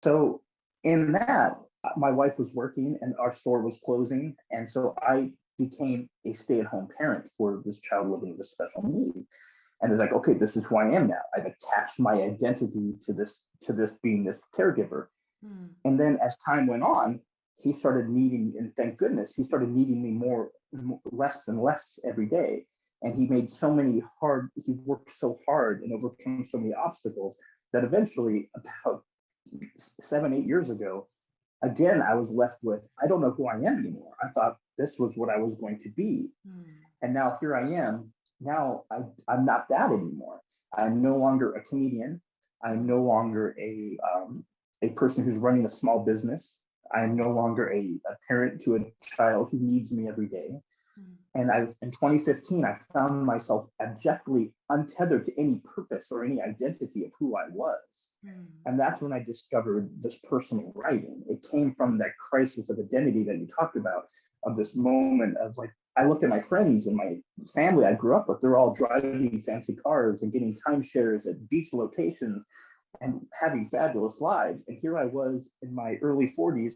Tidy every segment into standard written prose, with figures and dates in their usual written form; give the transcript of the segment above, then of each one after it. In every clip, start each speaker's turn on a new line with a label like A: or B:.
A: So in that, my wife was working and our store was closing. And so I became a stay-at-home parent for this child living with a special need. And it's like, okay, this is who I am now. I've attached my identity to this being this caregiver.
B: Mm.
A: And then as time went on, he started needing, and thank goodness, he started needing me less and less every day. And he made so many he worked so hard and overcame so many obstacles that eventually, about 7, 8 years ago, again, I was left with, I don't know who I am anymore. I thought this was what I was going to be.
B: Mm.
A: And now here I am. Now I'm not that anymore. I'm no longer a comedian. I'm no longer a person who's running a small business. I'm no longer a parent to a child who needs me every day.
B: Mm.
A: And in 2015, I found myself abjectly untethered to any purpose or any identity of who I was.
B: Mm.
A: And that's when I discovered this personal writing. It came from that crisis of identity that you talked about, of this moment of like, I look at my friends and my family I grew up with, they're all driving fancy cars and getting timeshares at beach locations and having fabulous lives. And here I was in my early 40s,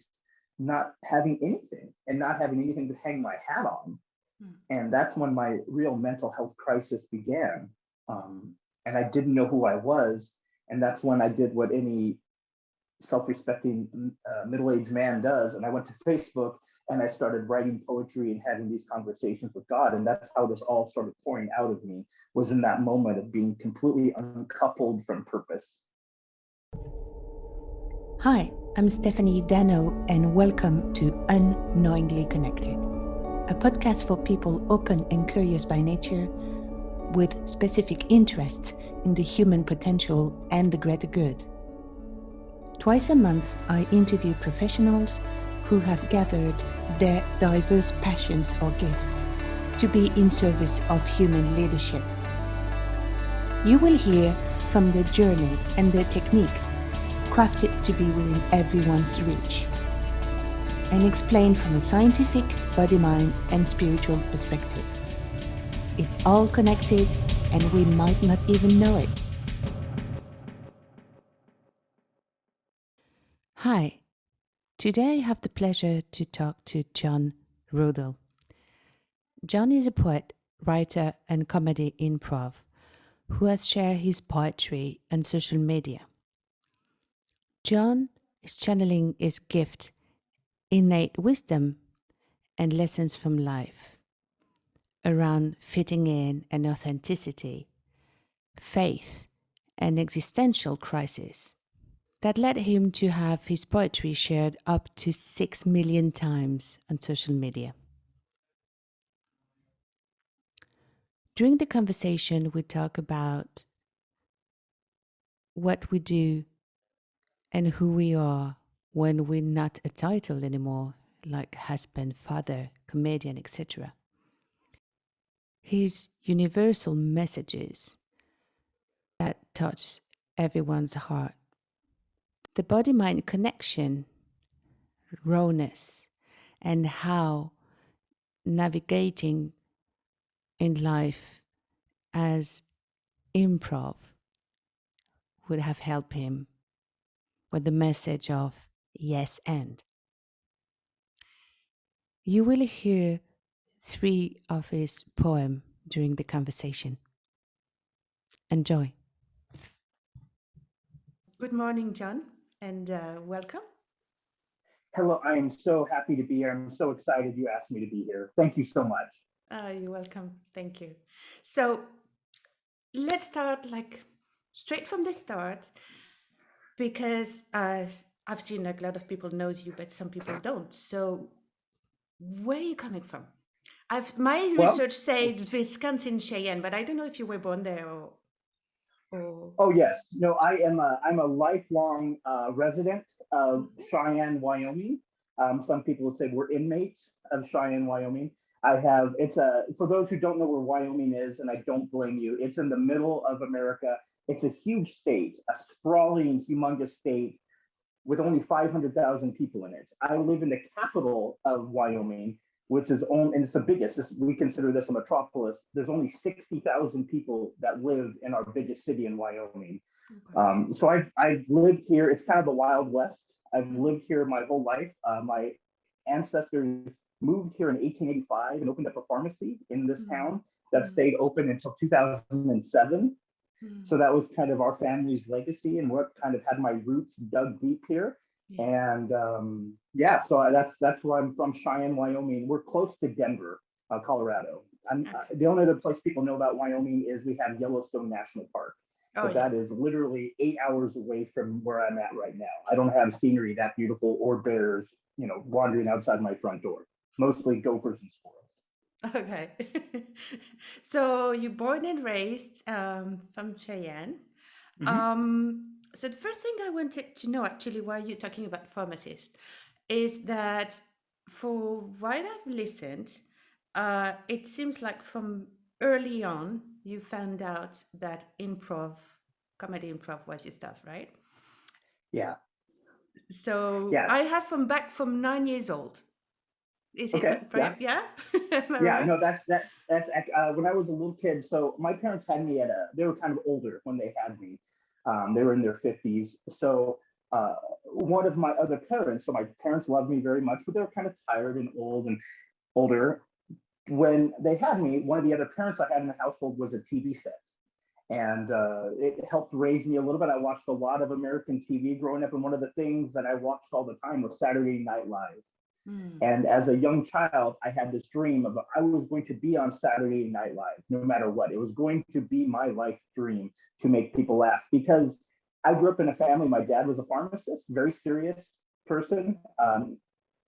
A: not having anything and not having anything to hang my hat on.
B: Mm.
A: And that's when my real mental health crisis began. And I didn't know who I was. And that's when I did what any self-respecting middle-aged man does. And I went to Facebook and I started writing poetry and having these conversations with God. And that's how this all started pouring out of me, was in that moment of being completely uncoupled from purpose.
C: Hi, I'm Stephanie Dano, and welcome to Unknowingly Connected, a podcast for people open and curious by nature with specific interests in the human potential and the greater good. Twice a month, I interview professionals who have gathered their diverse passions or gifts to be in service of human leadership. You will hear from their journey and their techniques, crafted to be within everyone's reach, and explained from a scientific, body, mind, and spiritual perspective. It's all connected, and we might not even know it. Hi, today I have the pleasure to talk to John Roedel. John is a poet, writer, and comedy improv who has shared his poetry on social media. John is channeling his gift, innate wisdom, and lessons from life around fitting in and authenticity, faith, and existential crisis that led him to have his poetry shared up to 6 million times on social media. During the conversation, we talk about what we do and who we are when we're not a title anymore, like husband, father, comedian, etc. His universal messages that touch everyone's heart. The body mind connection, rawness, and how navigating in life as improv would have helped him with the message of yes and. You will hear 3 of his poems during the conversation. Enjoy. Good morning, John, and welcome.
A: Hello, I am so happy to be here. I'm so excited you asked me to be here. Thank you so much.
C: You're welcome. Thank you. So let's start like straight from the start because I've seen like a lot of people knows you, but some people don't. So where are you coming from? I've my
A: Well,
C: research said Wisconsin Cheyenne, but I don't know if you were born there or
A: oh yes, no, I'm a lifelong resident of Cheyenne, Wyoming. Some people say we're inmates of Cheyenne, Wyoming. I have it's a For those who don't know where Wyoming is, and I don't blame you. It's in the middle of America. It's a huge state, a sprawling, humongous state with only 500,000 people in it. I live in the capital of Wyoming, which is only, and it's the biggest. We consider this a metropolis. There's only 60,000 people that live in our biggest city in Wyoming.
B: Okay.
A: So I've lived here. It's kind of the Wild West. I've
B: Mm.
A: lived here my whole life. My ancestors moved here in 1885 and opened up a pharmacy in this town that stayed open until 2007. So that was kind of our family's legacy and what kind of had my roots dug deep here.
B: Yeah.
A: And yeah, so that's where I'm from, Cheyenne, Wyoming. We're close to Denver, Colorado.
B: Okay.
A: The only other place people know about Wyoming is we have Yellowstone National Park,
B: Oh,
A: but
B: yeah.
A: that is literally 8 hours away from where I'm at right now. I don't have scenery that beautiful or bears, wandering outside my front door. Mostly gophers and squirrels.
B: Okay. So you're born and raised from Cheyenne. So the first thing I wanted to know, actually, while you're talking about pharmacist, is that for what I've listened, it seems like from early on you found out that comedy improv was your stuff, right?
A: Yeah.
B: So
A: Yeah.
B: I have from 9 years old. Is it
A: Okay. Yeah.
B: right? Yeah. Am I
A: Yeah.
B: right?
A: No, that's when I was a little kid. So my parents had me they were kind of older when they had me. They were in their 50s. So one of my other parents, so my parents loved me very much, but they were kind of tired and old and older. When they had me, one of the other parents I had in the household was a TV set. And it helped raise me a little bit. I watched a lot of American TV growing up. And one of the things that I watched all the time was Saturday Night Live. And as a young child, I had this dream of I was going to be on Saturday Night Live, no matter what. It was going to be my life dream to make people laugh, because I grew up in a family. My dad was a pharmacist, very serious person.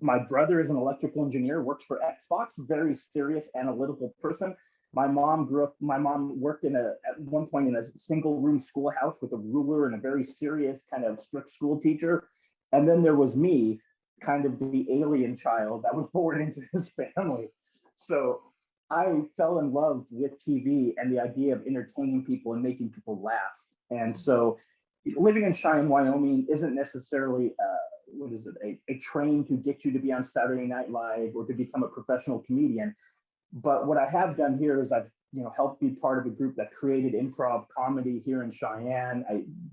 A: My brother is an electrical engineer, works for Xbox, very serious, analytical person. My mom worked at one point in a single room schoolhouse with a ruler and a very serious kind of strict school teacher. And then there was me, kind of the alien child that was born into this family. So I fell in love with TV and the idea of entertaining people and making people laugh. And so living in Cheyenne, Wyoming isn't necessarily a train to get you to be on Saturday Night Live or to become a professional comedian. But what I have done here is I've helped be part of a group that created improv comedy here in Cheyenne.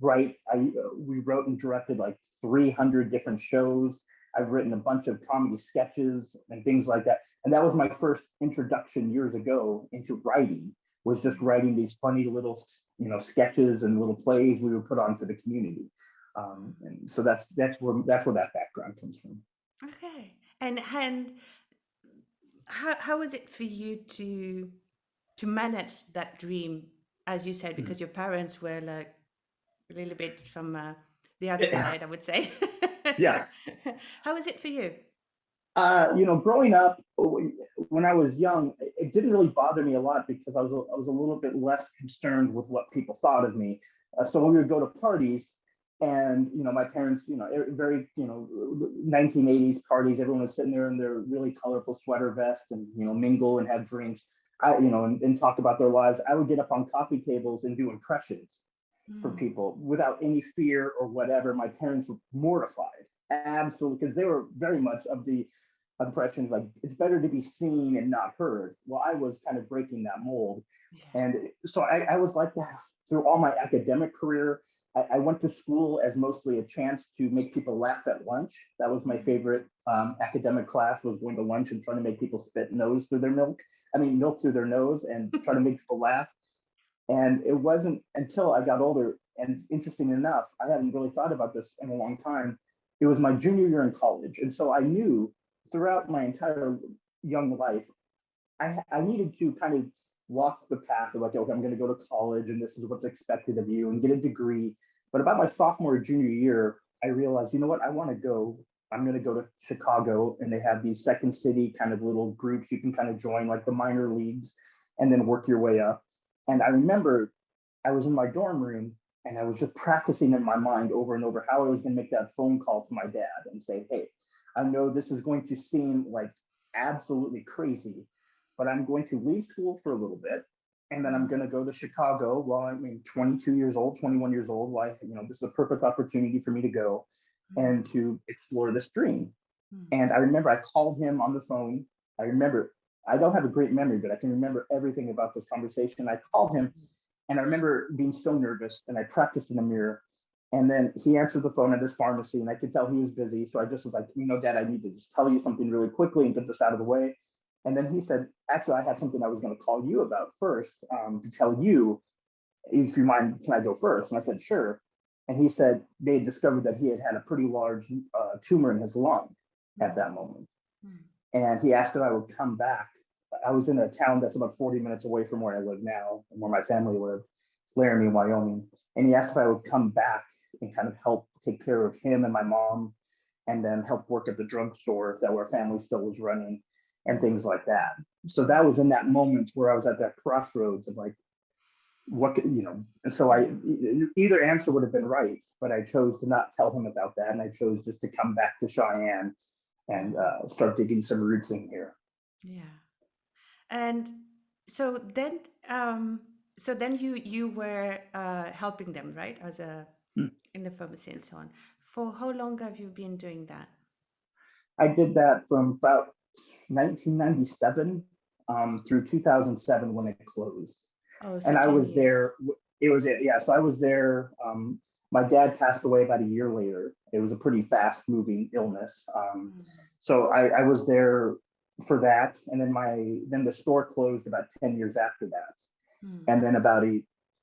A: We wrote and directed like 300 different shows. I've written a bunch of comedy sketches and things like that. And that was my first introduction years ago into writing, was just writing these funny little, sketches and little plays we would put on for the community. And so that's where that background comes from.
B: Okay. And how is it for you to manage that dream, as you said, because your parents were like a little bit from the other side, I would say.
A: Yeah.
B: How is it for you?
A: Growing up, when I was young, it didn't really bother me a lot because I was a little bit less concerned with what people thought of me. So when we would go to parties, and my parents, very 1980s parties, everyone was sitting there in their really colorful sweater vest and mingle and have drinks, and talk about their lives. I would get up on coffee tables and do impressions for people without any fear or whatever. My parents were mortified, absolutely, because they were very much of the impressions like it's better to be seen and not heard. Well, I was kind of breaking that mold.
B: Yeah.
A: And so I was like that through all my academic career. I went to school as mostly a chance to make people laugh at lunch. That was my favorite academic class, was going to lunch and trying to make people spit milk through their nose and try to make people laugh. And it wasn't until I got older, and interesting enough, I hadn't really thought about this in a long time. It was my junior year in college. And so I knew throughout my entire young life, I needed to kind of walk the path of like, okay, I'm going to go to college and this is what's expected of you and get a degree. But about my sophomore or junior year, I realized, you know what, I'm going to go to Chicago, and they have these second city kind of little groups you can kind of join, like the minor leagues, and then work your way up. And I remember I was in my dorm room and I was just practicing in my mind over and over how I was going to make that phone call to my dad and say, hey, I know this is going to seem like absolutely crazy, but I'm going to leave school for a little bit, and then I'm going to go to Chicago while I'm 22 years old, 21 years old. This is a perfect opportunity for me to go and to explore this dream. And I remember I called him on the phone I remember, I don't have a great memory, but I can remember everything about this conversation. I called him, and I remember being so nervous, and I practiced in the mirror. And then he answered the phone at this pharmacy, and I could tell he was busy. So I just was like, Dad, I need to just tell you something really quickly and get this out of the way. And then he said, actually, I have something I was going to call you about first, to tell you, if you mind, can I go first? And I said, sure. And he said they had discovered that he had had a pretty large tumor in his lung at that moment. And he asked if I would come back. I was in a town that's about 40 minutes away from where I live now and where my family lived, Laramie, Wyoming. And he asked if I would come back and kind of help take care of him and my mom, and then help work at the drugstore that our family still was running and things like that. So that was in that moment where I was at that crossroads of like, what could, and so either answer would have been right, but I chose to not tell him about that. And I chose just to come back to Cheyenne and start digging some roots in here.
B: Yeah. And so then, you were helping them, right, as a in the pharmacy and so on. For how long have you been doing that?
A: I did that from about 1997 through 2007 when it closed.
B: Oh, so
A: And I
B: 10
A: was
B: years.
A: there. So I was there. My dad passed away about a year later. It was a pretty fast moving illness. So I was there for that. And then the store closed about 10 years after that. And then about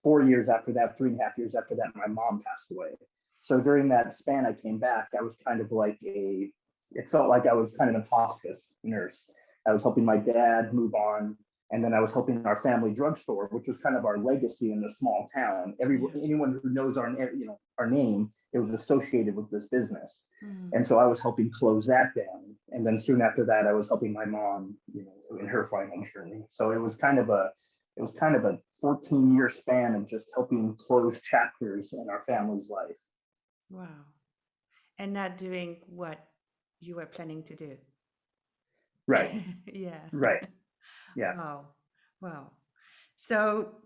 A: 4 years after that, 3.5 years after that, my mom passed away. So during that span I came back, I was kind of like it felt like I was kind of a hospice nurse. I was helping my dad move on. And then I was helping our family drugstore, which was kind of our legacy in the small town. Anyone who knows our name, it was associated with this business. And so I was helping close that down. And then soon after that, I was helping my mom, in her final journey. So it was kind of a 14-year span of just helping close chapters in our family's life.
B: Wow. And not doing what you were planning to do.
A: Right.
B: Yeah.
A: Right. Yeah.
B: Wow. So,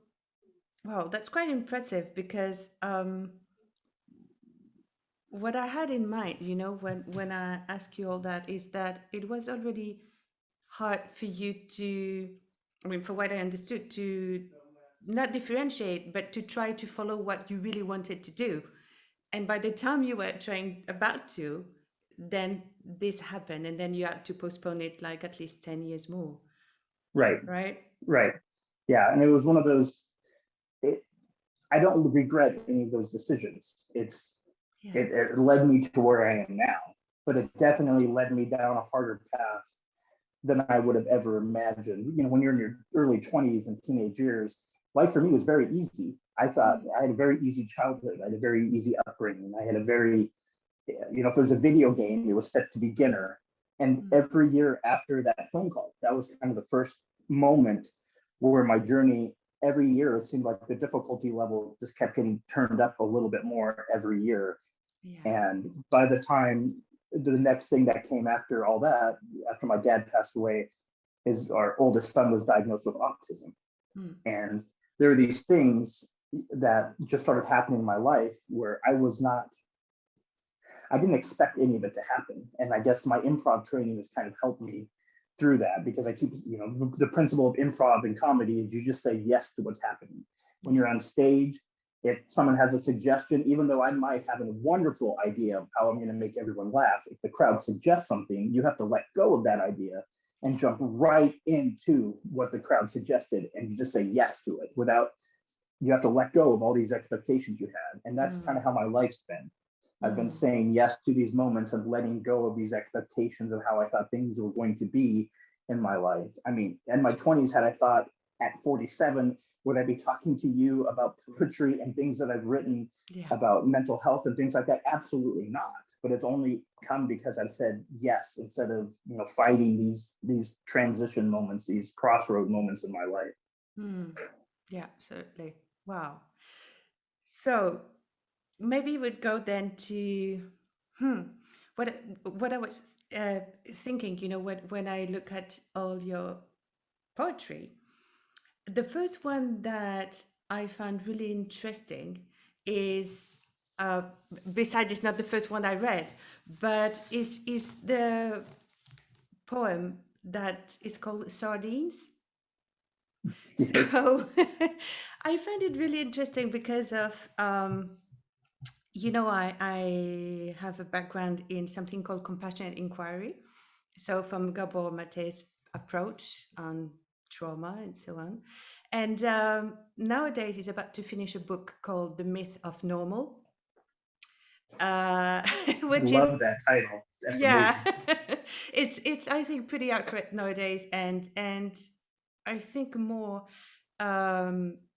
B: wow, that's quite impressive because what I had in mind, when I ask you all that, is that it was already hard for you to, for what I understood, to not differentiate, but to try to follow what you really wanted to do. And by the time you were about to, then this happened, and then you had to postpone it like at least 10 years more.
A: Right.
B: Right.
A: Yeah. And it was one of those, I don't regret any of those decisions. It led me to where I am now, but it definitely led me down a harder path than I would have ever imagined. When you're in your early 20s and teenage years, life for me was very easy. I thought I had a very easy childhood. I had a very easy upbringing. I had a very, if there's a video game, it was set to beginner. And every year after that phone call, that was kind of the first moment where my journey, every year, it seemed like the difficulty level just kept getting turned up a little bit more every year.
B: Yeah.
A: And by the time the next thing that came after all that, after my dad passed away, is our oldest son was diagnosed with autism. And there are these things that just started happening in my life where I didn't expect any of it to happen. And I guess my improv training has kind of helped me through that, because I keep, the principle of improv and comedy is you just say yes to what's happening. When you're on stage, if someone has a suggestion, even though I might have a wonderful idea of how I'm going to make everyone laugh, if the crowd suggests something, you have to let go of that idea and jump right into what the crowd suggested, and you just say yes to it you have to let go of all these expectations you had. And that's kind of how my life's been. I've been saying yes to these moments and letting go of these expectations of how I thought things were going to be in my life. In my 20s, had I thought at 47, would I be talking to you about poetry and things that I've written about mental health and things like that? Absolutely not. But it's only come because I've said yes, instead of, fighting these transition moments, these crossroad moments in my life.
B: Yeah, absolutely. Wow. So maybe we'd go then to what I was thinking. When I look at all your poetry, the first one that I found really interesting is, besides it's not the first one I read, but is the poem that is called sardines.
A: Yes.
B: So I find it really interesting because of, I have a background in something called compassionate inquiry. So from Gabor Mate's approach on trauma and so on. And nowadays he's about to finish a book called The Myth of Normal, uh,
A: I
B: which is,
A: love that title. That's
B: yeah,
A: amazing.
B: it's I think pretty accurate nowadays, and I think more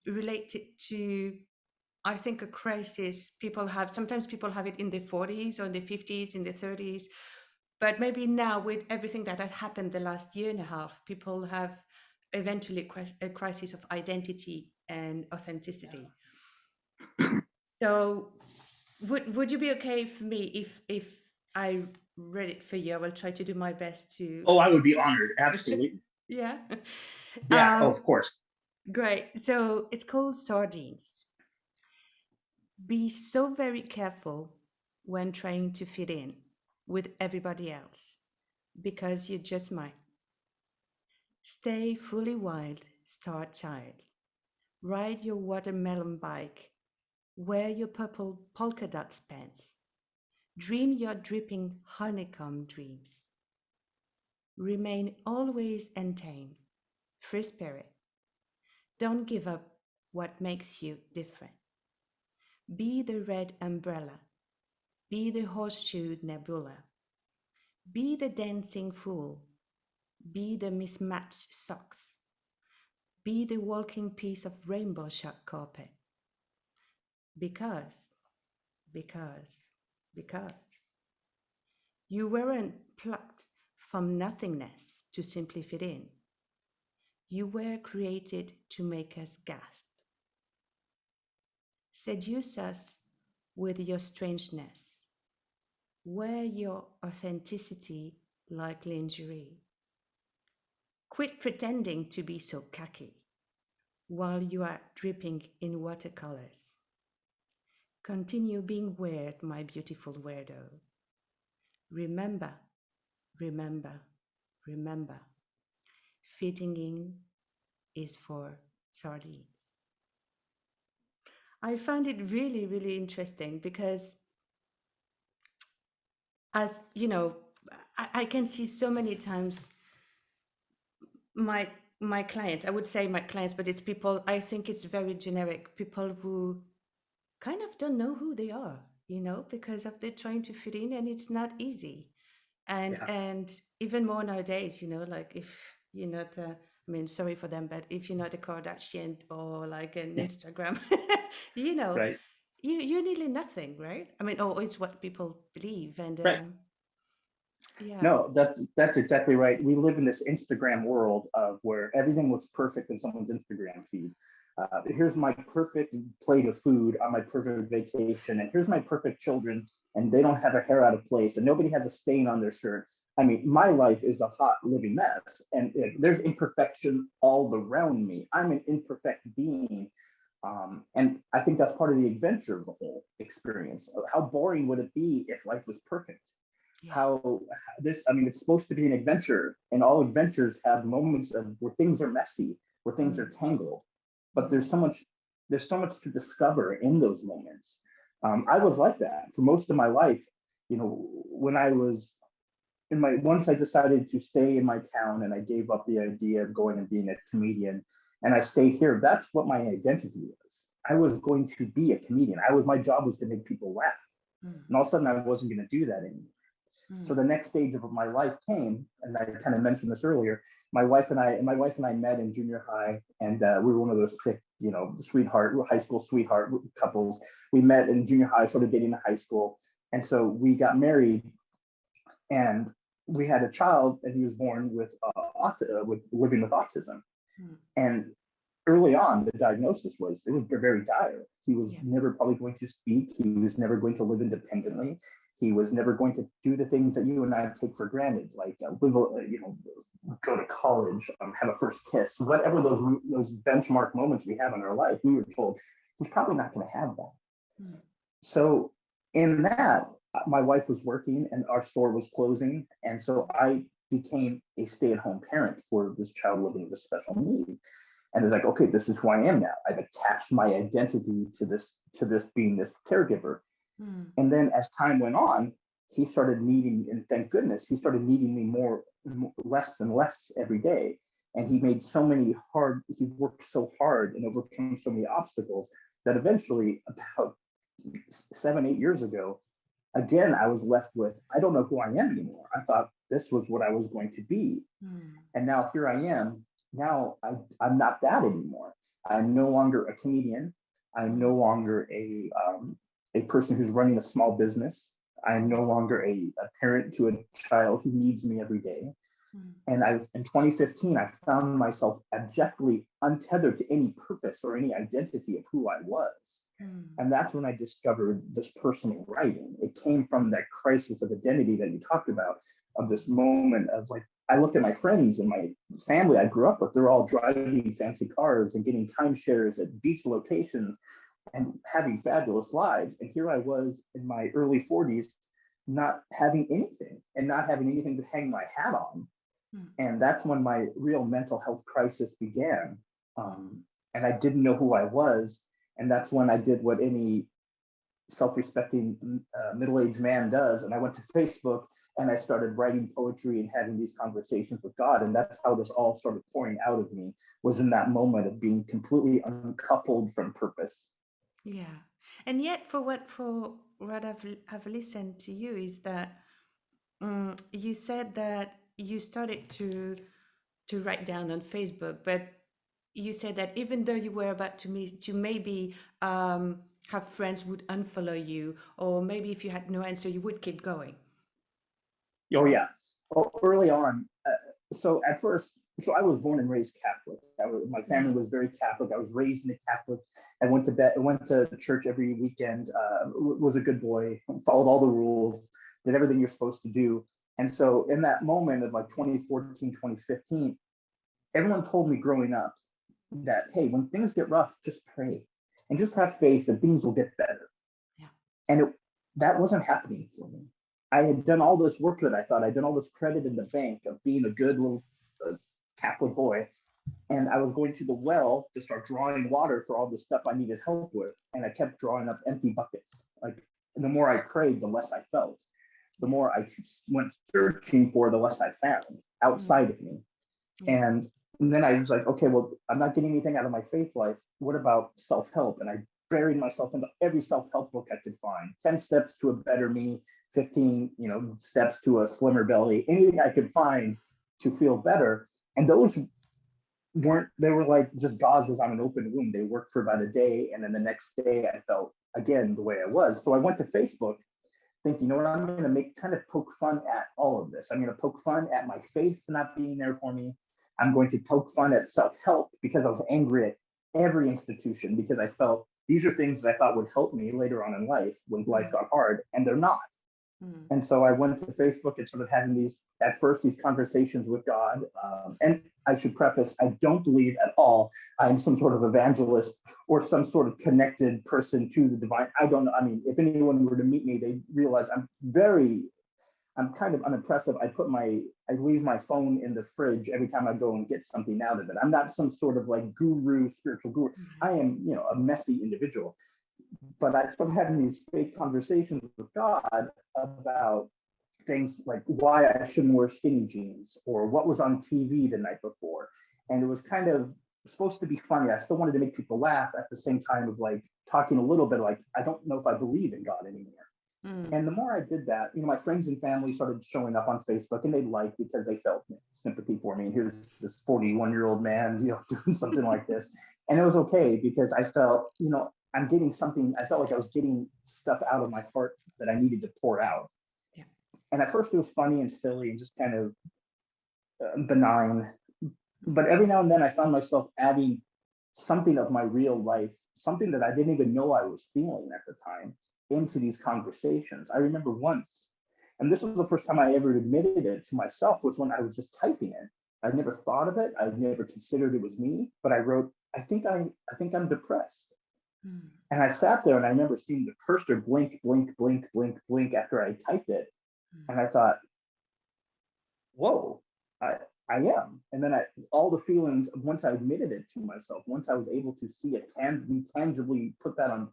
B: related to, I think, a crisis people have. Sometimes people have it in their 40s or in their 50s, in their 30s, but maybe now with everything that has happened the last year and a half, people have eventually a crisis of identity and authenticity. So would you be okay for me if I read it for you? I will try to do my best to.
A: Oh, I would be honored. Absolutely.
B: Yeah.
A: Yeah. Oh, of course.
B: Great. So it's called Sardines. Be so very careful when trying to fit in with everybody else, because you just might. Stay fully wild, star child. Ride your watermelon bike. Wear your purple polka dot pants. Dream your dripping honeycomb dreams. Remain always untamed, free spirit. Don't give up what makes you different. Be the red umbrella. Be the horseshoe nebula. Be the dancing fool. Be the mismatched socks. Be the walking piece of rainbow shot carpet. Because, because, because. You weren't plucked from nothingness to simply fit in. You were created to make us gasp. Seduce us with your strangeness. Wear your authenticity like lingerie. Quit pretending to be so cocky while you are dripping in watercolors. Continue being weird, my beautiful weirdo. Remember, remember, remember. Fitting in is for sardines. I found it really, really interesting because, as you know, I can see so many times my my clients, I would say my clients, but it's people, I think it's very generic, people who kind of don't know who they are, because of they're trying to fit in and it's not easy. And
A: Yeah.
B: and even more nowadays, like if you're not I mean, sorry for them, but if you're not a Kardashian or like an
A: Yeah.
B: Instagram, you know,
A: Right.
B: you're nearly nothing, right? I mean, or it's what people believe. And
A: Right.
B: yeah.
A: No, that's exactly right. We live in this Instagram world of where everything looks perfect in someone's Instagram feed. Here's my perfect plate of food on my perfect vacation, and here's my perfect children, and they don't have a hair out of place, and nobody has a stain on their shirt. I mean, my life is a hot living mess, and there's imperfection all around me. I'm an imperfect being, and I think that's part of the adventure of the whole experience. How boring would it be if life was perfect?
B: Yeah.
A: How this, I mean, it's supposed to be an adventure, and all adventures have moments of where things are messy, where things are tangled, but there's so much to discover in those moments. I was like that for most of my life. When I was in my once I decided to stay in my town and I gave up the idea of going and being a comedian, and I stayed here, that's what my identity was. I was going to be a comedian. My job was to make people laugh, and all of a sudden I wasn't going to do that anymore. So the next stage of my life came, and I kind of mentioned this earlier. My wife and I met in junior high, and we were one of those thick, sweetheart, high school sweetheart couples. We met in junior high, started dating in high school, and so we got married, and we had a child, and he was born with living with autism. And early on, the diagnosis was it was very dire. He was never probably going to speak. He was never going to live independently. He was never going to do the things that you and I take for granted, like go to college, have a first kiss, whatever those benchmark moments we have in our life. We were told he's probably not going to have that. So in that, my wife was working and our store was closing, and so I became a stay-at-home parent for this child living with a special need. And it's like, okay, this is who I am now. I've attached my identity to this being this caregiver. And then as time went on, he started needing, and thank goodness, he started needing me less and less every day. And he worked so hard and overcame so many obstacles that eventually, about 7, 8 years ago, again, I was left with, I don't know who I am anymore. I thought this was what I was going to be. And now here I am. Now I'm not that anymore. I'm no longer a comedian. I'm no longer a person who's running a small business. I'm no longer a parent to a child who needs me every day. And in 2015, I found myself abjectly untethered to any purpose or any identity of who I was. And that's when I discovered this personal writing. It came from that crisis of identity that you talked about, of this moment of like, I look at my friends and my family I grew up with, they're all driving fancy cars and getting timeshares at beach locations and having fabulous lives. And here I was in my early 40s, not having anything and not having anything to hang my hat on. And that's when my real mental health crisis began. And I didn't know who I was. And that's when I did what any self-respecting middle-aged man does. And I went to Facebook and I started writing poetry and having these conversations with God. And that's how this all started pouring out of me, was in that moment of being completely uncoupled from purpose.
B: Yeah. And yet for what I've listened to you is that you said that you started to write down on Facebook, but you said that even though you were about to maybe have friends would unfollow you, or maybe if you had no answer, you would keep going.
A: Oh yeah. Well, early on, so at first, so I was born and raised Catholic. My family was very Catholic. I was raised in a Catholic. I went to church every weekend. Was a good boy. Followed all the rules. Did everything you're supposed to do. And so in that moment of like 2014, 2015, everyone told me growing up that, hey, when things get rough, just pray and just have faith that things will get better.
B: Yeah.
A: And that wasn't happening for me. I had done all this work that I thought I'd done all this credit in the bank of being a good little Catholic boy. And I was going to the well to start drawing water for all the stuff I needed help with. And I kept drawing up empty buckets. Like, the more I prayed, the less I felt. The more I went searching for, the less I found outside of me. And then I was like, okay, well, I'm not getting anything out of my faith life. What about self-help? And I buried myself into every self-help book I could find. 10 steps to a better me, 15, steps to a slimmer belly, anything I could find to feel better. And those they were like just gauzes on an open wound. They worked for about a day. And then the next day I felt again the way I was. So I went to Facebook thinking, I'm going to poke fun at all of this. I'm going to poke fun at my faith not being there for me. I'm going to poke fun at self-help because I was angry at every institution, because I felt these are things that I thought would help me later on in life when life got hard, and they're not. And so I went to Facebook and started having these conversations with God. And I should preface, I don't believe at all I'm some sort of evangelist or some sort of connected person to the divine. I don't know. I mean, if anyone were to meet me, they'd realize I'm kind of unimpressive. I leave my phone in the fridge every time I go and get something out of it. I'm not some sort of like spiritual guru. I am, a messy individual. But I started having these fake conversations with God about things like why I shouldn't wear skinny jeans or what was on TV the night before. And it was kind of supposed to be funny. I still wanted to make people laugh at the same time of like talking a little bit like, I don't know if I believe in God anymore. And the more I did that, my friends and family started showing up on Facebook, and they liked because they felt sympathy for me. And here's this 41-year-old man, doing something like this. And it was okay because I felt, I'm getting something. I felt like I was getting stuff out of my heart that I needed to pour out. Yeah. And at first it was funny and silly and just kind of benign. But every now and then I found myself adding something of my real life, something that I didn't even know I was feeling at the time, into these conversations. I remember once, and this was the first time I ever admitted it to myself, was when I was just typing it. I never thought of it. I never considered it was me, but I wrote, I think I'm depressed. And I sat there and I remember seeing the cursor blink, blink, blink, blink, blink after I typed it. And I thought, whoa, I I am. And then all the feelings, once I admitted it to myself, once I was able to see it, we tangibly put that on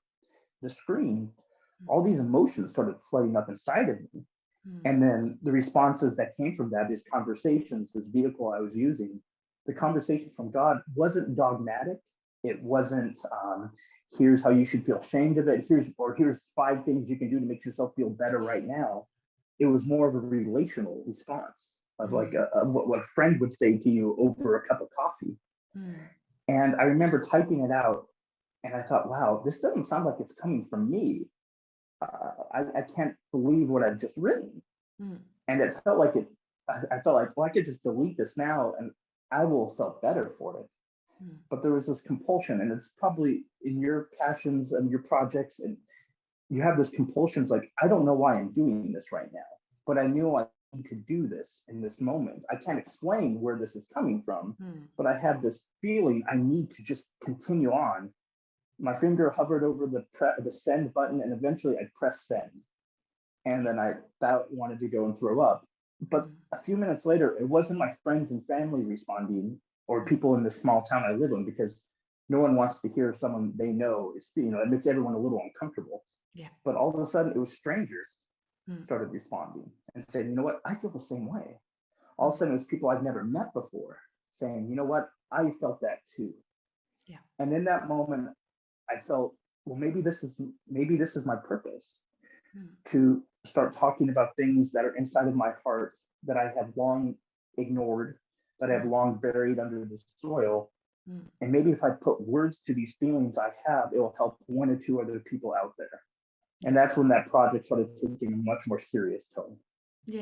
A: the screen, all these emotions started flooding up inside of me.
B: Mm.
A: And then the responses that came from that, these conversations, this vehicle I was using, the conversation from God wasn't dogmatic. It wasn't, here's how you should feel ashamed of it. Here's 5 things you can do to make yourself feel better right now. It was more of a relational response of like what a friend would say to you over a cup of coffee.
B: Mm.
A: And I remember typing it out and I thought, wow, this doesn't sound like it's coming from me. I can't believe what I've just written.
B: Mm.
A: And it felt like I felt like, well, I could just delete this now and I will have felt better for it.
B: Mm.
A: But there was this compulsion, and it's probably in your passions and your projects, and you have this compulsion. It's like, I don't know why I'm doing this right now, but I knew I need to do this in this moment. I can't explain where this is coming from,
B: Mm.
A: but I have this feeling I need to just continue on. My finger hovered over the send button, and eventually I pressed send. And then I about wanted to go and throw up. But a few minutes later, it wasn't my friends and family responding or people in the small town I live in, because no one wants to hear someone they know is, it makes everyone a little uncomfortable.
B: Yeah.
A: But all of a sudden, it was strangers
B: Mm.
A: started responding and saying, you know what, I feel the same way. All of a sudden, it was people I'd never met before saying, you know what, I felt that too.
B: Yeah.
A: And in that moment, I felt, well, maybe this is my purpose, to start talking about things that are inside of my heart that I have long ignored, that I have long buried under the soil. And maybe if I put words to these feelings I have, it will help 1 or 2 other people out there. And that's when that project started taking a much more serious tone.
B: Yeah.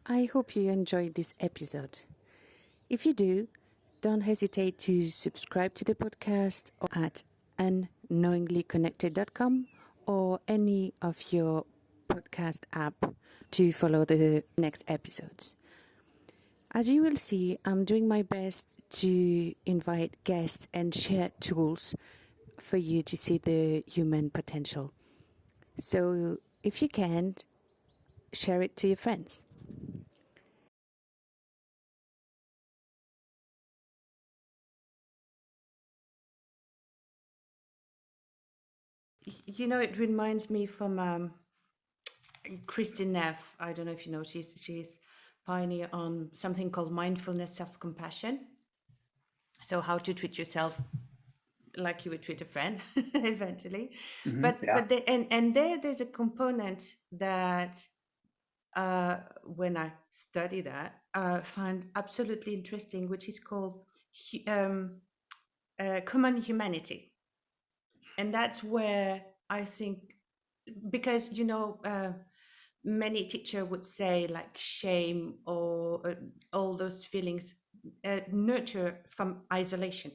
C: I hope you enjoyed this episode. If you do, don't hesitate to subscribe to the podcast at unknowinglyconnected.com or any of your podcast app to follow the next episodes. As you will see, I'm doing my best to invite guests and share tools for you to see the human potential. So if you can, share it to your friends.
B: It reminds me from Christine Neff. I don't know if you know, she's pioneer on something called mindfulness self-compassion. So how to treat yourself like you would treat a friend eventually. But there's a component that when I study that, find absolutely interesting, which is called common humanity. And that's where I think, because, many teacher would say like shame or all those feelings nurture from isolation.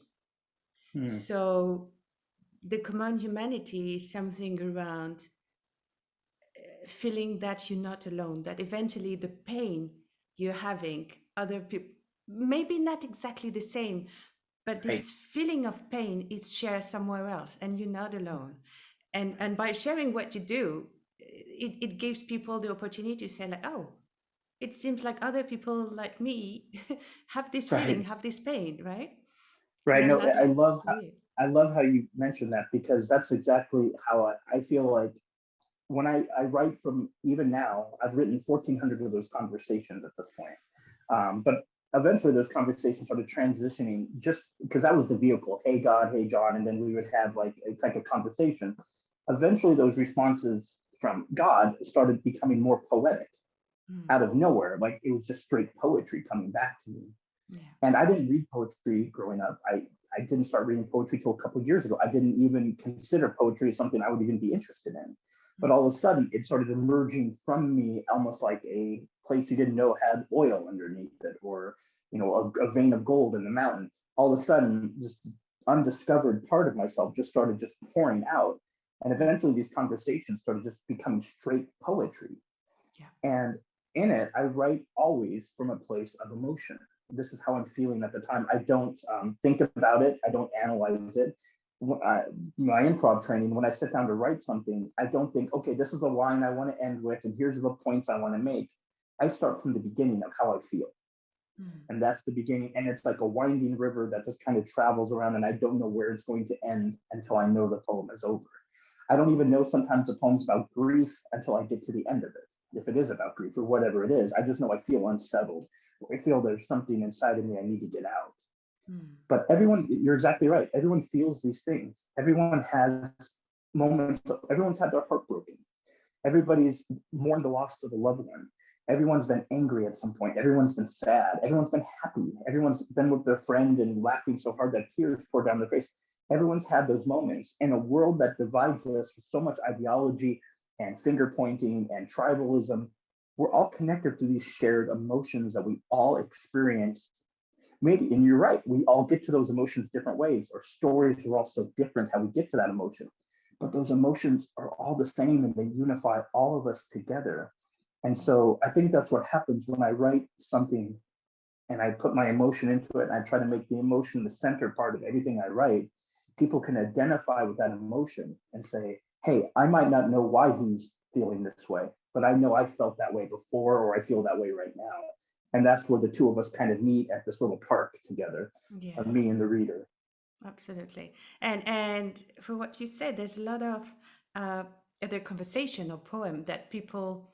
B: So the common humanity is something around feeling that you're not alone, that eventually the pain you're having, other people, maybe not exactly the same, but this feeling of pain is shared somewhere else and you're not alone. And by sharing what you do, it gives people the opportunity to say like, oh, it seems like other people like me have this feeling, have this pain, right?
A: Right.
B: And I'm
A: No,
B: not weird.
A: I love how you mentioned that, because that's exactly how I feel like when I write. From even now, I've written 1,400 of those conversations at this point. But eventually those conversations started transitioning, just because that was the vehicle. Hey, God, hey, John. And then we would have like a conversation. Eventually those responses from God started becoming more poetic out of nowhere. Like it was just straight poetry coming back to me.
B: Yeah.
A: And I didn't read poetry growing up. I didn't start reading poetry till a couple of years ago. I didn't even consider poetry something I would even be interested in. But all of a sudden, it started emerging from me, almost like a place you didn't know had oil underneath it, or a vein of gold in the mountain. All of a sudden, just undiscovered part of myself just started just pouring out, and eventually, these conversations started just becoming straight poetry.
B: Yeah.
A: And in it, I write always from a place of emotion. This is how I'm feeling at the time. I don't think about it. I don't analyze it. my improv training, when I sit down to write something, I don't think, okay, this is the line I want to end with, and here's the points I want to make. I start from the beginning of how I feel. And that's the beginning. And it's like a winding river that just kind of travels around, and I don't know where it's going to end until I know the poem is over. I don't even know sometimes the poem's about grief until I get to the end of it. If it is about grief or whatever it is, I just know I feel unsettled. I feel there's something inside of me I need to get out. But everyone, you're exactly right. Everyone feels these things. Everyone has moments, everyone's had their heart broken. Everybody's mourned the loss of a loved one. Everyone's been angry at some point. Everyone's been sad. Everyone's been happy. Everyone's been with their friend and laughing so hard that tears pour down their face. Everyone's had those moments. In a world that divides us with so much ideology and finger pointing and tribalism, we're all connected through these shared emotions that we all experience. Maybe, and you're right, we all get to those emotions different ways. Our stories are all so different how we get to that emotion. But those emotions are all the same, and they unify all of us together. And so I think that's what happens when I write something and I put my emotion into it, and I try to make the emotion the center part of everything I write. People can identify with that emotion and say, hey, I might not know why he's feeling this way, but I know I felt that way before, or I feel that way right now. And that's where the two of us kind of meet at this little park together,
B: Yeah,
A: me and the reader.
B: absolutely. And for what you said, there's a lot of other conversation or poem that people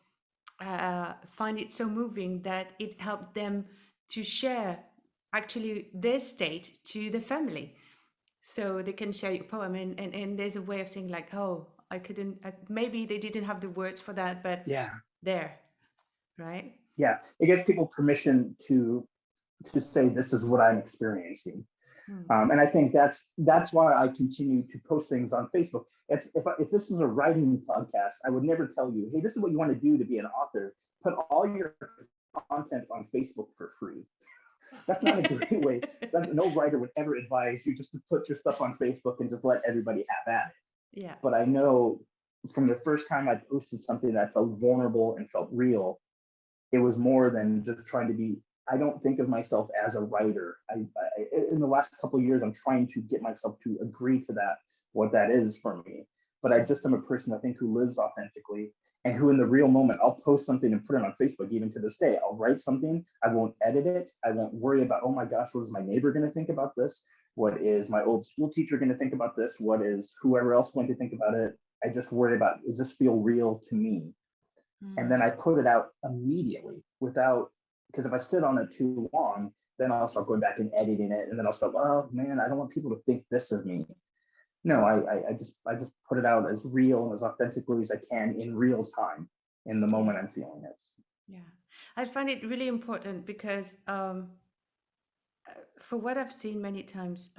B: find it so moving that it helped them to share actually their state to the family. So they can share your poem, and there's a way of saying like, oh, maybe they didn't have the words for that, but
A: Yeah.
B: there, right?
A: Yeah. It gives people permission to say, this is what I'm experiencing. And I think that's why I continue to post things on Facebook. It's if this was a writing podcast, I would never tell you, hey, this is what you want to do to be an author. Put all your content on Facebook for free. That's not a great way. No writer would ever advise you just to put your stuff on Facebook and just let everybody have at it.
B: Yeah.
A: But I know from the first time I posted something that felt vulnerable and felt real, it was more than just trying to be. I don't think of myself as a writer. In the last couple of years, I'm trying to get myself to agree to that, what that is for me. But I just am a person, I think, who lives authentically, and who in the real moment, I'll post something and put it on Facebook. Even to this day, I'll write something, I won't edit it. I won't worry about, oh my gosh, what is my neighbor going to think about this? What is my old school teacher going to think about this? What is whoever else going to think about it? I just worry about, does this feel real to me? And then I put it out immediately without, because if I sit on it too long, then I'll start going back and editing it, and then I'll start, oh man, I don't want people to think this of me. No, I just put it out as real and as authentically as I can in real time, in the moment I'm feeling it.
B: Yeah, I find it really important because for what I've seen many times,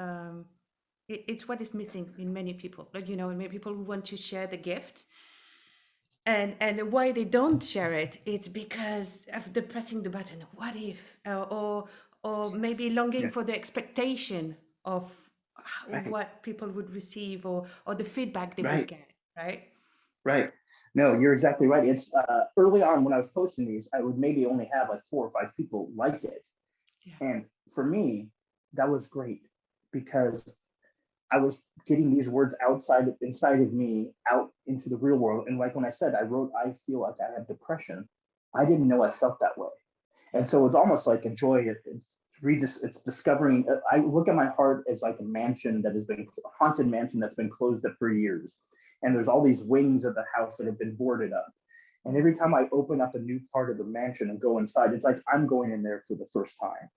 B: it's what is missing in many people. Like, many people who want to share the gift, and why they don't share it, it's because of the pressing the button. What if, or maybe longing for the expectation of
A: Right.
B: what people would receive, or the feedback they would
A: Right.
B: get. Right.
A: Right. No, you're exactly right. It's early on when I was posting these, I would maybe only have like 4 or 5 people like it.
B: Yeah.
A: And for me, that was great because I was getting these words inside of me, out into the real world. And like when I said, I wrote, I feel like I have depression. I didn't know I felt that way. And so it's almost like a joy. It's discovering. I look at my heart as like a mansion that has been a haunted mansion that's been closed up for years. And there's all these wings of the house that have been boarded up. And every time I open up a new part of the mansion and go inside, it's like I'm going in there for the first time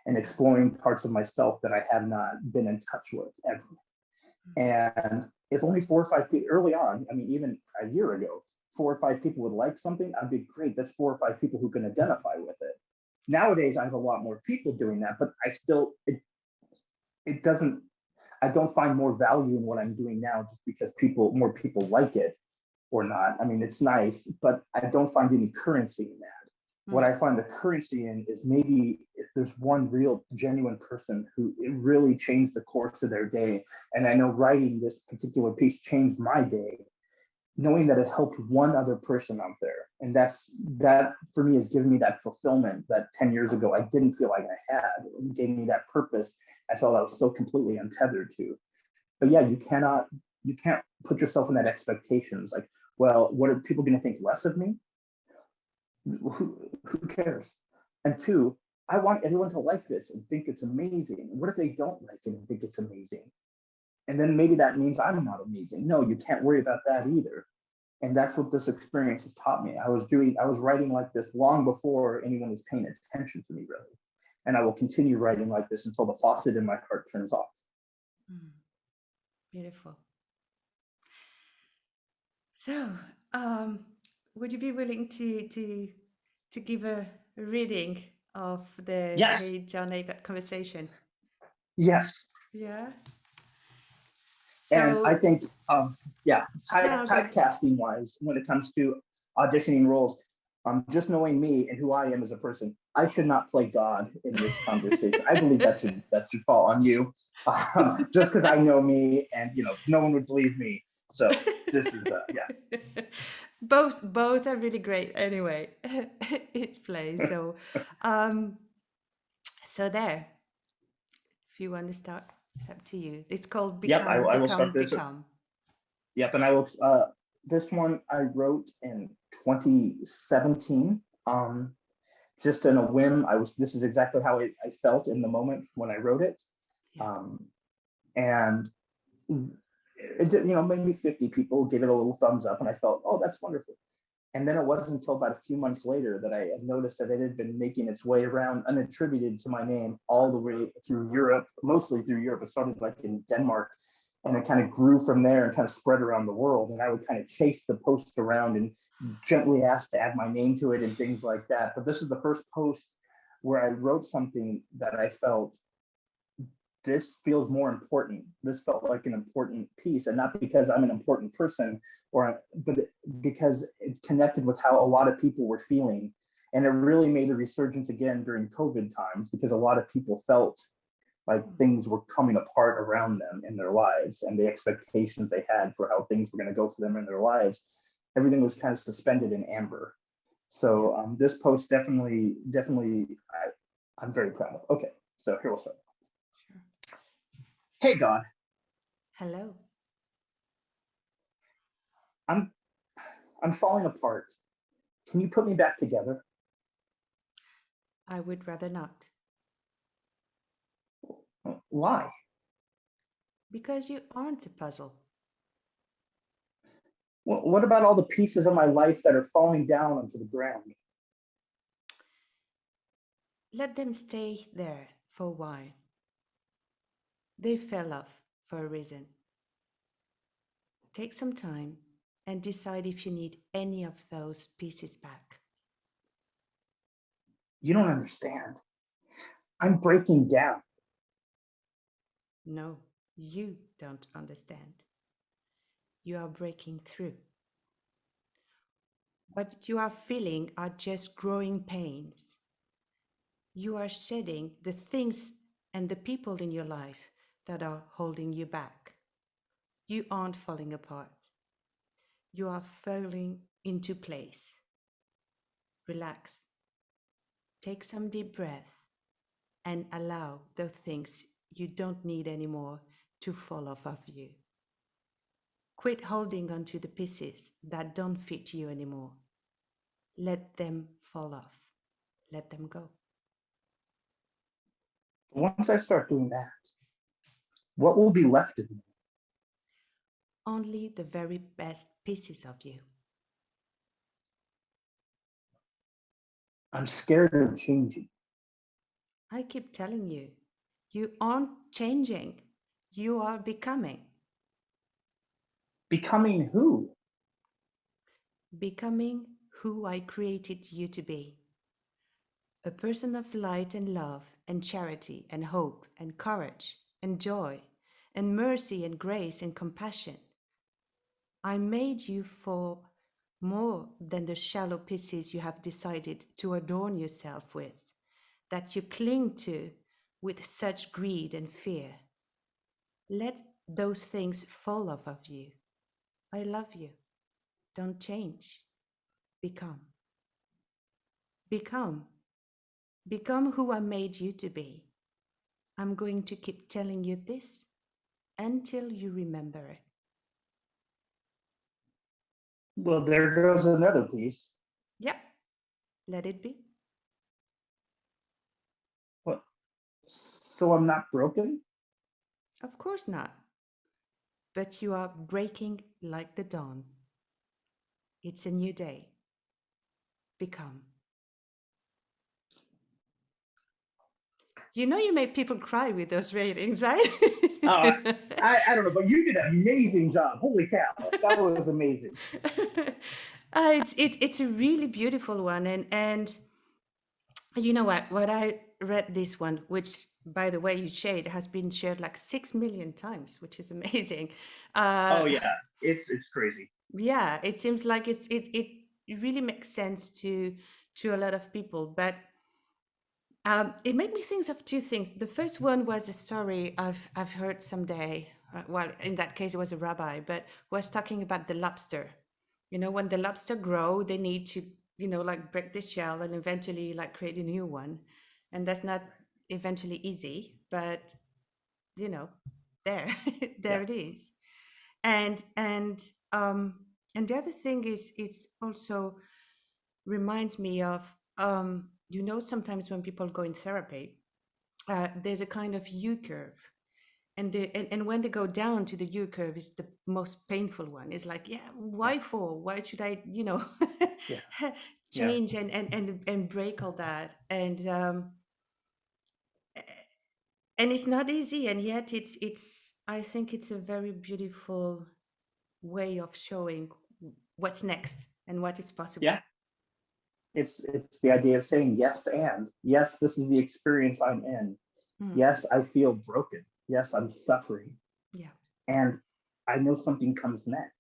A: and exploring parts of myself that I have not been in touch with ever. And if only 4 or 5 people early on, I mean, even a year ago, 4 or 5 people would like something, I'd be great. That's 4 or 5 people who can identify with it. Nowadays, I have a lot more people doing that, but I still, it doesn't, I don't find more value in what I'm doing now just because more people like it or not. I mean, it's nice, but I don't find any currency in that. What I find the currency in is maybe if there's one real genuine person who it really changed the course of their day. And I know writing this particular piece changed my day, knowing that it helped one other person out there. And that for me has given me that fulfillment that 10 years ago I didn't feel like I had. It gave me that purpose I felt I was so completely untethered to. but yeah, you can't put yourself in that expectations. Like, well, what are people going to think less of me? Who cares? And two, I want everyone to like this and think it's amazing. What if they don't like it and think it's amazing? And then maybe that means I'm not amazing. No, you can't worry about that either. And that's what this experience has taught me. I was writing like this long before anyone was paying attention to me, really. And I will continue writing like this until the faucet in my heart turns off.
B: Beautiful. So, would you be willing to give a reading of the
A: Yes.
B: Hey John Agot conversation?
A: Yes.
B: Yeah.
A: And I
B: So,
A: think, yeah,
B: no, go ahead.
A: typecasting wise, when it comes to auditioning roles, just knowing me and who I am as a person, I should not play God in this conversation. I believe that should fall on you, just because I know me, and no one would believe me. So this is yeah.
B: Both are really great anyway. It plays. So, so there. If you want to start, it's up to you. It's called
A: Yep,
B: Become,
A: I will start
B: Become,
A: this.
B: Become.
A: Yep, and I will. This one I wrote in 2017. Just in a whim. This is exactly how I felt in the moment when I wrote it.
B: Yeah.
A: And it did, maybe 50 people gave it a little thumbs up, and I felt, oh, that's wonderful. And then it wasn't until about a few months later that I had noticed that it had been making its way around unattributed to my name all the way through Europe, mostly through Europe. It started like in Denmark, and it kind of grew from there and kind of spread around the world. And I would kind of chase the post around and gently ask to add my name to it and things like that. But this was the first post where I wrote something that I felt, this feels more important. This felt like an important piece, and not because I'm an important person, but because it connected with how a lot of people were feeling. And it really made a resurgence again during COVID times, because a lot of people felt like things were coming apart around them in their lives, and the expectations they had for how things were going to go for them in their lives, everything was kind of suspended in amber. So this post definitely, I'm very proud of. Okay, so here we'll start.
B: Sure.
A: Hey God.
B: Hello.
A: I'm falling apart. Can you put me back together?
B: I would rather not.
A: Why?
B: Because you aren't a puzzle.
A: What about all the pieces of my life that are falling down onto the ground?
B: Let them stay there for a while. They fell off for a reason. Take some time and decide if you need any of those pieces back.
A: You don't understand. I'm breaking down.
B: No, you don't understand. You are breaking through. What you are feeling are just growing pains. You are shedding the things and the people in your life that are holding you back. You aren't falling apart. You are falling into place. Relax. Take some deep breath and allow the things you don't need anymore to fall off of you. Quit holding on to the pieces that don't fit you anymore. Let them fall off. Let them go.
A: Once I start doing that, what will be left of me?
B: Only the very best pieces of you.
A: I'm scared of changing.
B: I keep telling you, you aren't changing. You are becoming.
A: Becoming who?
B: Becoming who I created you to be. A person of light and love and charity and hope and courage and joy and mercy and grace and compassion. I made you for more than the shallow pieces you have decided to adorn yourself with, that you cling to with such greed and fear. Let those things fall off of you. I love you. Don't change. Become. Become. Become who I made you to be. I'm going to keep telling you this until you remember it.
A: Well, there goes another piece.
B: Yep, let it be.
A: What? So I'm not broken?
B: Of course not. But you are breaking like the dawn. It's a new day. Become. You know, you make people cry with those ratings, right?
A: Uh, I don't know, but you did an amazing job. Holy cow, that was amazing.
B: It's a really beautiful one, and you know what I read this one, which by the way you shared, has been shared like 6 million times, which is amazing.
A: Oh
B: Uh,
A: yeah, it's crazy.
B: yeah, it seems like it really makes sense to a lot of people, but it made me think of two things. The first one was a story I've heard someday. Well, in that case, it was a rabbi, but was talking about the lobster. You know, when the lobster grow, they need to, like break the shell and eventually like create a new one, and that's not eventually easy. But you know, there, there
A: Yeah,
B: it is. And and the other thing is, it's also reminds me of sometimes when people go in therapy, there's a kind of U curve. And when they go down to the U curve is the most painful one. It's like, yeah,
A: yeah,
B: why for? Why should I,
A: yeah, yeah,
B: change and break all that? And it's not easy, and yet it's I think it's a very beautiful way of showing what's next and what is
A: yeah.
B: possible.
A: It's the idea of saying yes and yes, this is the experience I'm in.
B: Mm,
A: Yes, I feel broken. Yes, I'm suffering,
B: yeah.
A: and I know something comes next.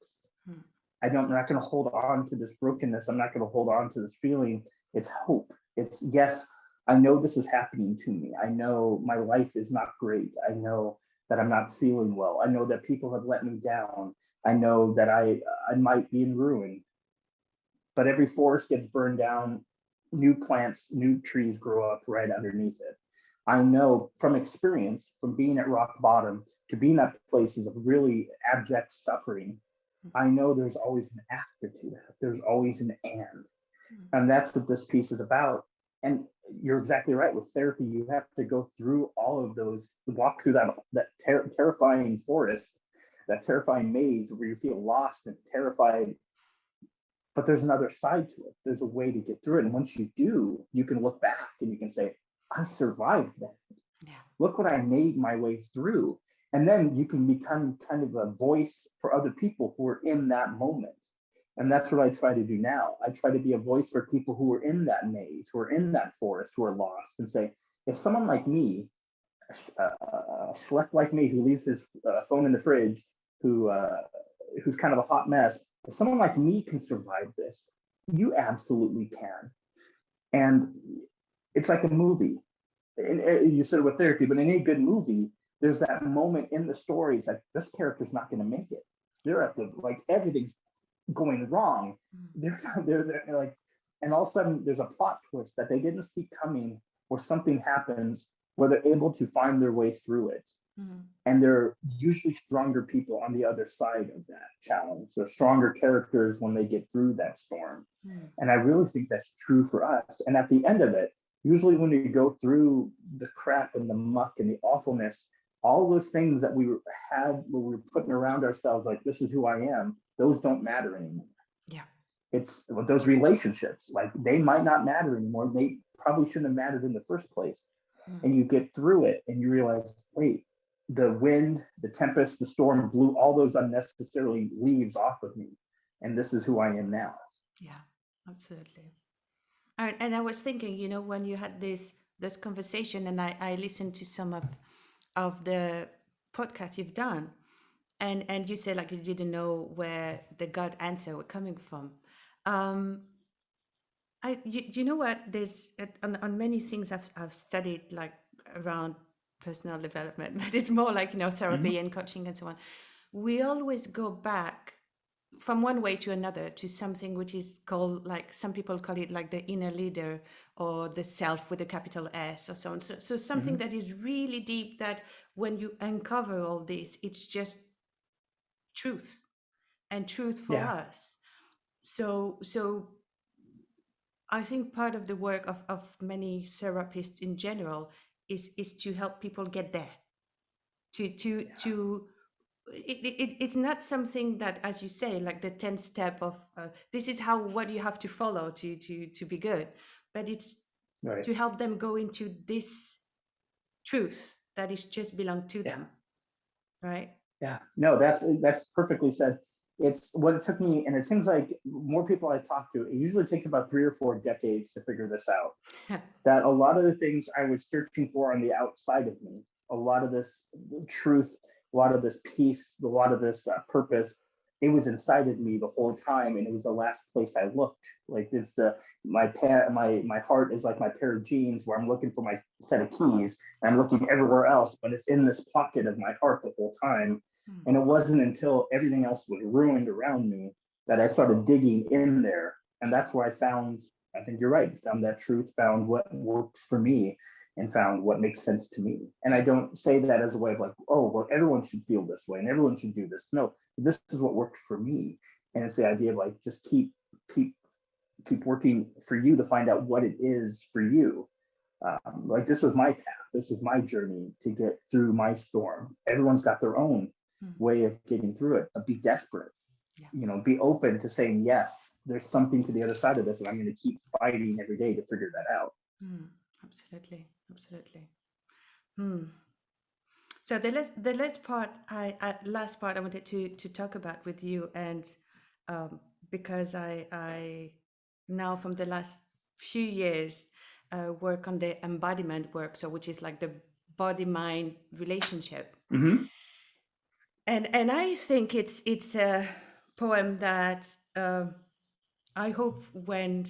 B: Mm,
A: I'm not going to hold on to this brokenness. I'm not going to hold on to this feeling. It's hope. It's yes, I know this is happening to me. I know my life is not great. I know that I'm not feeling well. I know that people have let me down. I know that I might be in ruin. But every forest gets burned down, new plants, new trees grow up right underneath it. I know from experience, from being at rock bottom to being at places of really abject suffering, I know there's always an after to that. There's always an and.
B: mm,
A: And that's what this piece is about. And you're exactly right. With therapy, you have to go through all of those, walk through that terrifying forest, that terrifying maze where you feel lost and terrified. But there's another side to it. There's a way to get through it. And once you do, you can look back and you can say, I survived that.
B: yeah.
A: Look what I made my way through. And then you can become kind of a voice for other people who are in that moment. And that's what I try to do now. I try to be a voice for people who are in that maze, who are in that forest, who are lost, and say, if someone like me, a select like me, who leaves his phone in the fridge, who who's kind of a hot mess, if someone like me can survive this, you absolutely can. And it's like a movie. And you said with therapy, but in a good movie, there's that moment in the story. It's like this character's not going to make it. They're at the like everything's going wrong.
B: Mm,
A: They're like, and all of a sudden there's a plot twist that they didn't see coming, or something happens where they're able to find their way through it.
B: mm,
A: And they're usually stronger people on the other side of that challenge. They're stronger characters when they get through that storm.
B: mm.
A: And I really think that's true for us. And at the end of it, usually when we go through the crap and the muck and the awfulness, all those things that we had when we were putting around ourselves, like this is who I am, those don't matter anymore.
B: Yeah.
A: It's those relationships, like they might not matter anymore. They probably shouldn't have mattered in the first place.
B: Mm,
A: And you get through it and you realize, wait, the wind, the tempest, the storm blew all those unnecessarily leaves off of me. And this is who I am now.
B: yeah, absolutely. And I was thinking, when you had this conversation, and I listened to some of the podcasts you've done, and you said like you didn't know where the God answer were coming from. Um, you know what? There's on many things I've studied like around personal development, but it's more like
A: Mm-hmm.
B: therapy and coaching and so on. We always go back from one way to another to something which is called, like some people call it like the inner leader or the self with a capital S or so on. So something that is really deep, that when you uncover all this, it's just truth, and truth for
A: Yeah.
B: us. So I think part of the work of many therapists in general is to help people get there, to it's not something that, as you say, like the 10th step of this is how, what you have to follow to be good, but it's
A: Right.
B: to help them go into this truth that is just belong to
A: Yeah.
B: them, right?
A: Yeah. No, that's perfectly said. It's what it took me, and it seems like more people I talk to, it usually takes about 3 or 4 decades to figure this out. That a lot of the things I was searching for on the outside of me, a lot of this truth, a lot of this peace, a lot of this purpose, it was inside of me the whole time, and it was the last place I looked. Like it's my heart is like my pair of jeans where I'm looking for my set of keys, and I'm looking everywhere else, but it's in this pocket of my heart the whole time. And it wasn't until everything else was ruined around me that I started digging in there, and that's where I found, I think you're right, found that truth, found what works for me, and found what makes sense to me. And I don't say that as a way of like, oh, well, everyone should feel this way and everyone should do this. No, this is what worked for me. And it's the idea of like, just keep working for you to find out what it is for you. Like this was my path. This is my journey to get through my storm. Everyone's got their own way of getting through it, but be desperate.
B: Yeah.
A: Be open to saying, yes, there's something to the other side of this, and I'm going to keep fighting every day to figure that out.
B: Absolutely, absolutely. So the last part, last part I wanted to talk about with you, and because I now from the last few years work on the embodiment work, so which is like the body mind relationship, and I think it's a poem that I hope when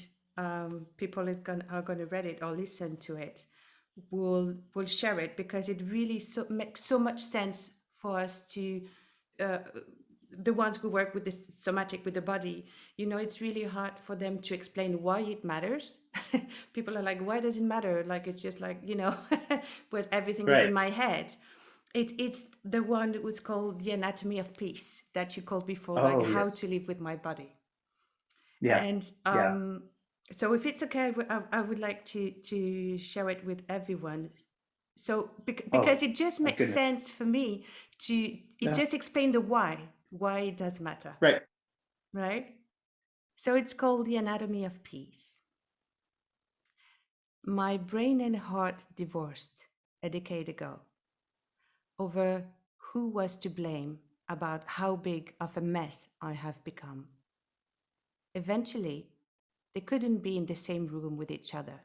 B: people are going to read it or listen to it, will share it, because it really makes so much sense for us to the ones who work with this somatic, with the body. It's really hard for them to explain why it matters. People are like, why does it matter? Like, it's just like, but everything is in my head. It's the one that was called The Anatomy of Peace, that you called before, like how to live with my body.
A: Yeah.
B: And so if it's okay, I would like to share it with everyone. So because it just makes sense for me it just explain the why it does matter. Right? So it's called The Anatomy of Peace. My brain and heart divorced a decade ago over who was to blame about how big of a mess I have become. Eventually, they couldn't be in the same room with each other.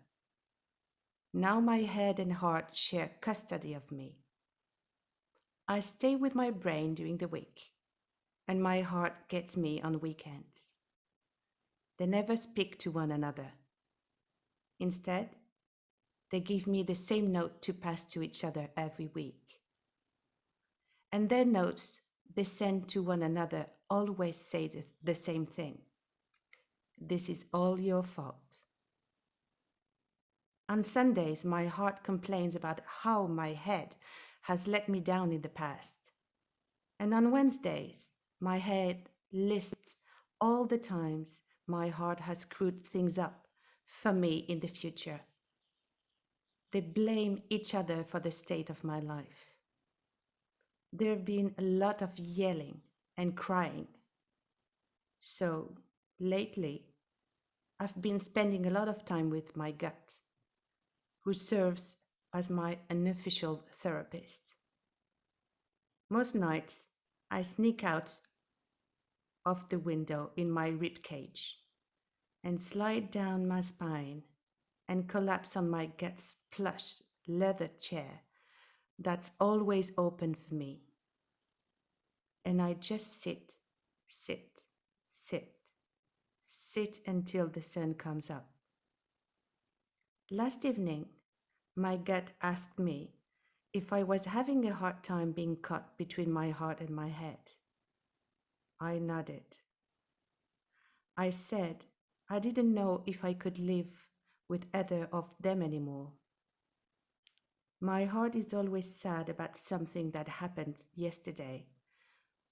B: Now my head and heart share custody of me. I stay with my brain during the week, and my heart gets me on weekends. They never speak to one another. Instead, they give me the same note to pass to each other every week. And their notes they send to one another always say the same thing. This is all your fault. On Sundays, my heart complains about how my head has let me down in the past. And on Wednesdays, my head lists all the times my heart has screwed things up for me in the future. They blame each other for the state of my life. There have been a lot of yelling and crying. So lately, I've been spending a lot of time with my gut, who serves as my unofficial therapist. Most nights, I sneak out of the window in my rib cage and slide down my spine and collapse on my gut's plush leather chair that's always open for me. And I just sit until the sun comes up. Last evening, my gut asked me if I was having a hard time being caught between my heart and my head. I nodded. I said I didn't know if I could live with either of them anymore. My heart is always sad about something that happened yesterday,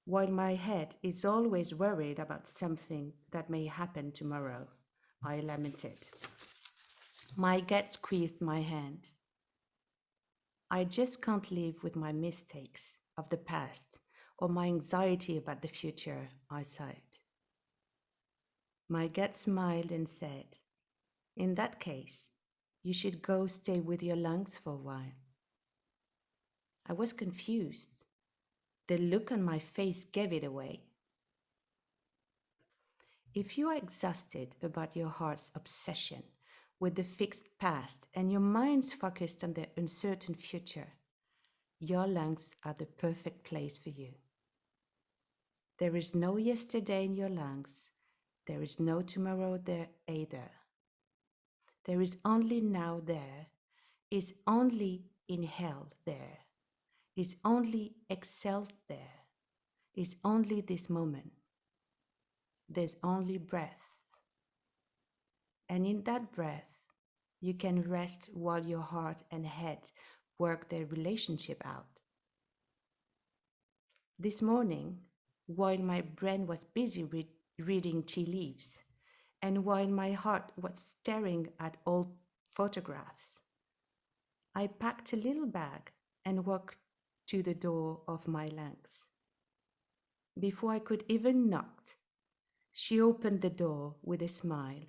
B: while my head is always worried about something that may happen tomorrow, I lamented. My gut squeezed my hand. I just can't live with my mistakes of the past or my anxiety about the future, I sighed. My gut smiled and said, in that case, you should go stay with your lungs for a while. I was confused. The look on my face gave it away. If you are exhausted about your heart's obsession with the fixed past and your mind's focused on the uncertain future, your lungs are the perfect place for you. There is no yesterday in your lungs. There is no tomorrow there either. There is only now there, is only inhaled there, is only exhaled there, is only this moment. There's only breath. And in that breath, you can rest while your heart and head work their relationship out. This morning, while my brain was busy reading tea leaves, and while my heart was staring at old photographs, I packed a little bag and walked to the door of my lungs. Before I could even knock, she opened the door with a smile,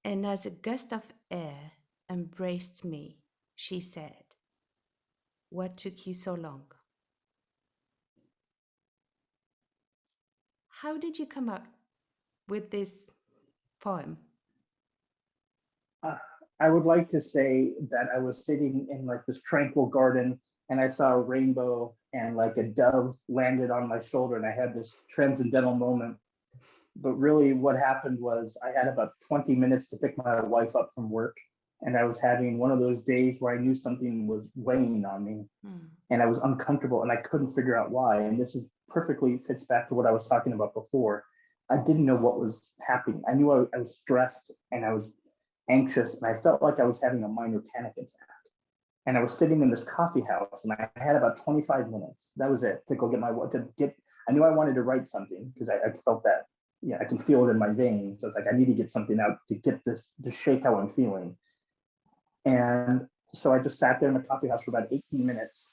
B: and as a gust of air embraced me, she said, "What took you so long?" How did you come up with this poem?
A: Uh, I would like to say that I was sitting in like this tranquil garden and I saw a rainbow and like a dove landed on my shoulder and I had this transcendental moment. But really what happened was I had about 20 minutes to pick my wife up from work and I was having one of those days where I knew something was weighing on me and I was uncomfortable and I couldn't figure out why. And this is perfectly fits back to what I was talking about before. I didn't know what was happening. I knew I was stressed and I was anxious and I felt like I was having a minor panic attack. And I was sitting in this coffee house and I had about 25 minutes. That was it to go get I knew I wanted to write something because I felt that, yeah, I can feel it in my veins. So it's like, I need to get something out to get this, to shake how I'm feeling. And so I just sat there in the coffee house for about 18 minutes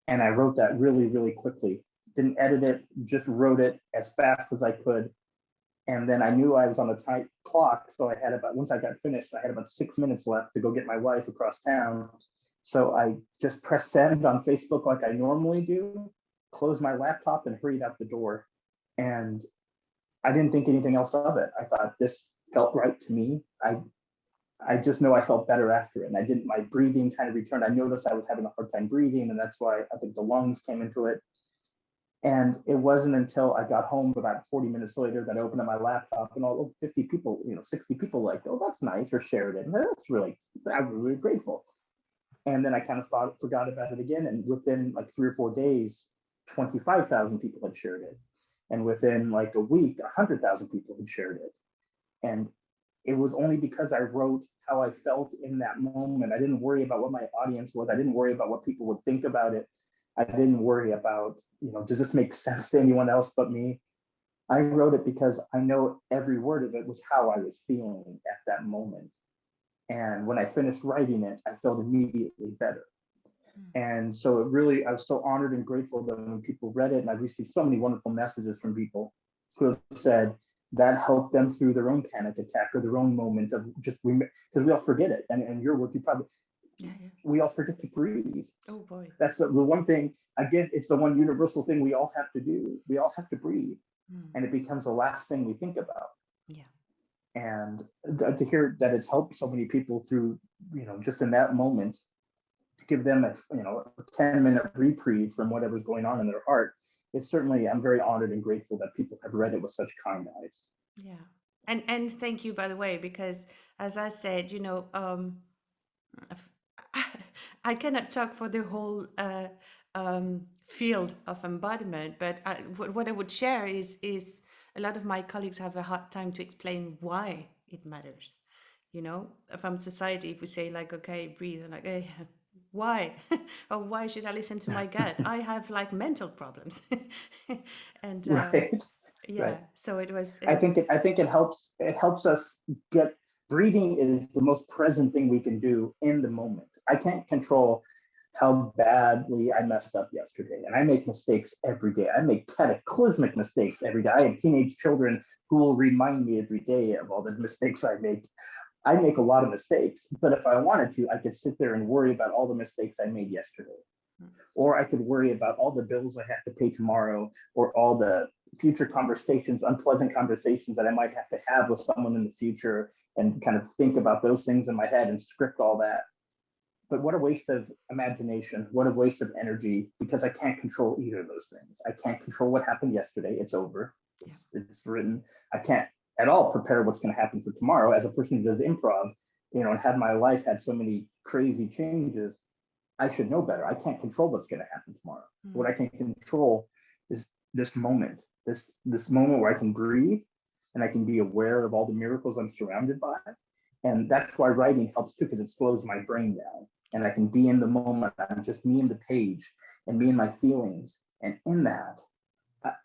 A: and I wrote that really, really quickly. Didn't edit it, just wrote it as fast as I could. And then I knew I was on a tight clock. So I had about, once I got finished, I had about 6 minutes left to go get my wife across town. So I just pressed send on Facebook like I normally do, closed my laptop and hurried out the door. And I didn't think anything else of it. I thought this felt right to me. I just know I felt better after it. And my breathing kind of returned. I noticed I was having a hard time breathing. And that's why I think the lungs came into it. And it wasn't until I got home about 40 minutes later that I opened up my laptop and all 50 people, 60 people like, oh, that's nice, or shared it. And I'm really grateful. And then I kind of forgot about it again. And within like 3 or 4 days, 25,000 people had shared it. And within like a week, 100,000 people had shared it. And it was only because I wrote how I felt in that moment. I didn't worry about what my audience was. I didn't worry about what people would think about it. I didn't worry about, does this make sense to anyone else but me? I wrote it because I know every word of it was how I was feeling at that moment. And when I finished writing it, I felt immediately better. And so I was so honored and grateful that when people read it, and I received so many wonderful messages from people who have said that helped them through their own panic attack or their own moment of just, because we all forget it. And your work, we all forget to breathe.
B: Oh boy.
A: That's the one thing, again, it's the one universal thing we all have to do. We all have to breathe. And it becomes the last thing we think about.
B: Yeah.
A: And to hear that it's helped so many people through, just in that moment, give them a 10-minute reprieve from whatever's going on in their heart. I'm very honored and grateful that people have read it with such kind eyes.
B: Yeah. And thank you, by the way, because as I said, I cannot talk for the whole field of embodiment, but what I would share is a lot of my colleagues have a hard time to explain why it matters. You know, from society, if we say like, okay, breathe, and like, hey, why? Or why should I listen to my gut? I have like mental problems. And
A: Right.
B: yeah,
A: Right.
B: so it was,
A: I think it helps us get breathing is the most present thing we can do in the moment. I can't control how badly I messed up yesterday. And I make mistakes every day. I make cataclysmic mistakes every day. I have teenage children who will remind me every day of all the mistakes I make. I make a lot of mistakes, but if I wanted to, I could sit there and worry about all the mistakes I made yesterday. Or I could worry about all the bills I have to pay tomorrow, or all the future conversations, unpleasant conversations that I might have to have with someone in the future, and kind of think about those things in my head and script all that. But what a waste of imagination, what a waste of energy, because I can't control either of those things. I can't control what happened yesterday. It's over. It's written. I can't at all prepare what's going to happen for tomorrow. As a person who does improv, and had my life had so many crazy changes, I should know better. I can't control what's going to happen tomorrow. What I can control is this moment, this moment where I can breathe and I can be aware of all the miracles I'm surrounded by. And that's why writing helps too, because it slows my brain down and I can be in the moment. I'm just me and the page and me and my feelings. And in that,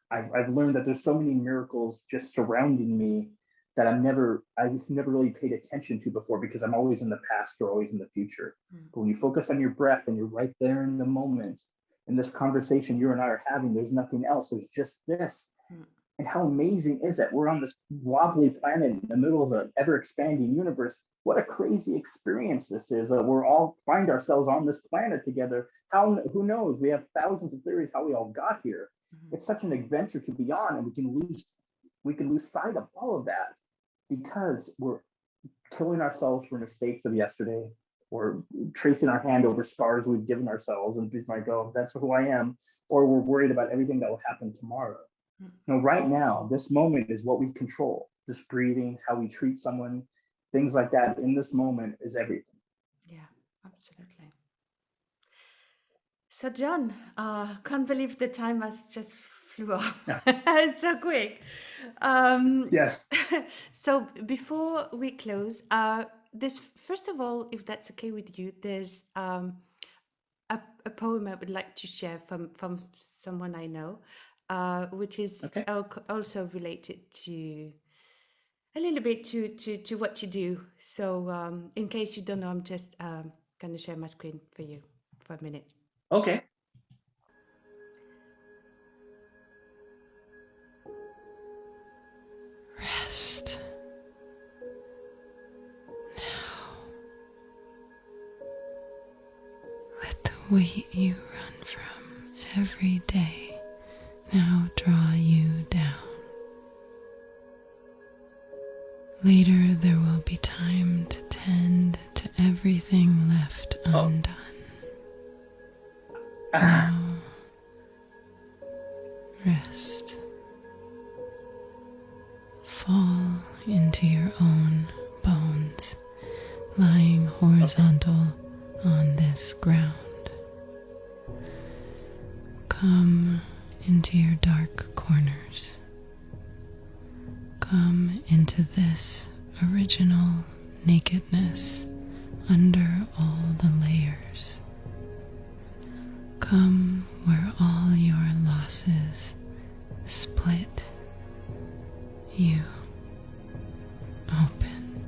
A: I've learned that there's so many miracles just surrounding me that I've never really paid attention to before, because I'm always in the past or always in the future. But when you focus on your breath and you're right there in the moment, in this conversation you and I are having, there's nothing else. There's just this. And how amazing is that? We're on this wobbly planet in the middle of an ever-expanding universe. What a crazy experience this is. We're all find ourselves on this planet together. Who knows? We have thousands of theories how we all got here. It's such an adventure to be on, and we can lose sight of all of that because we're killing ourselves for mistakes of yesterday, or tracing our hand over scars we've given ourselves and being like, oh, that's who I am, or we're worried about everything that will happen tomorrow. No, right now, this moment is what we control. This breathing, how we treat someone, things like that in this moment is everything.
B: yeah, absolutely. So, John, can't believe the time has just flew off.
A: Yeah.
B: It's so quick.
A: Yes.
B: So, before we close, this first of all, if that's okay with you, there's a poem I would like to share from someone I know, which is
A: Okay.
B: also related to a little bit to what you do. So, in case you don't know, I'm just going to share my screen for you for a minute.
A: Okay.
D: Rest now. Let the weight you run from every day now draw you down. Later there will be time to tend to everything left undone. Now, rest. Fall into your own bones, lying horizontal on this ground. Come into your dark corners. Come into this original nakedness under all the layers. Come where all your losses split you open.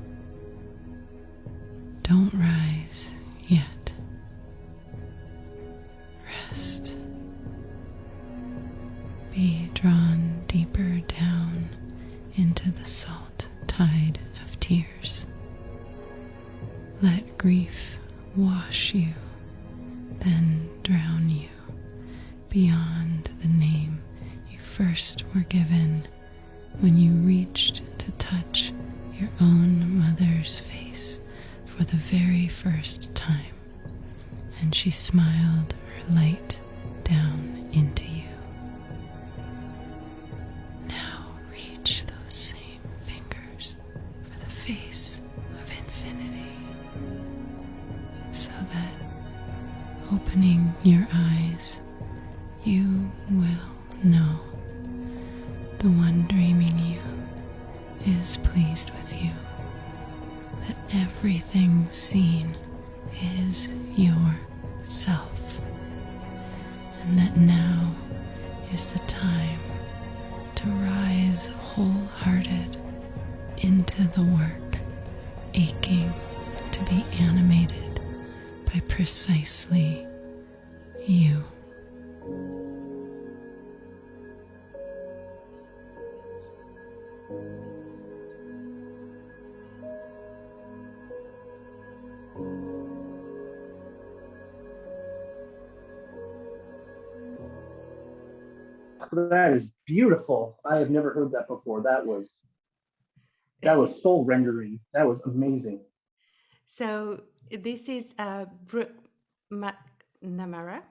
D: Don't rise yet. Rest. Be drawn deeper down into the salt tide of tears. Let grief wash you, then drown you beyond the name you first were given when you reached to touch your own mother's face for the very first time, and she smiled her light down into you. Now reach those same fingers for the face of infinity, so that opening your eyes, you will know the one dreaming is pleased with you, that everything seen is yourself, and that now is the time to rise wholehearted into the work, aching to be animated by precisely you.
A: That is beautiful. I have never heard that before. That was soul rendering. That was amazing.
B: So this is Brooke McNamara.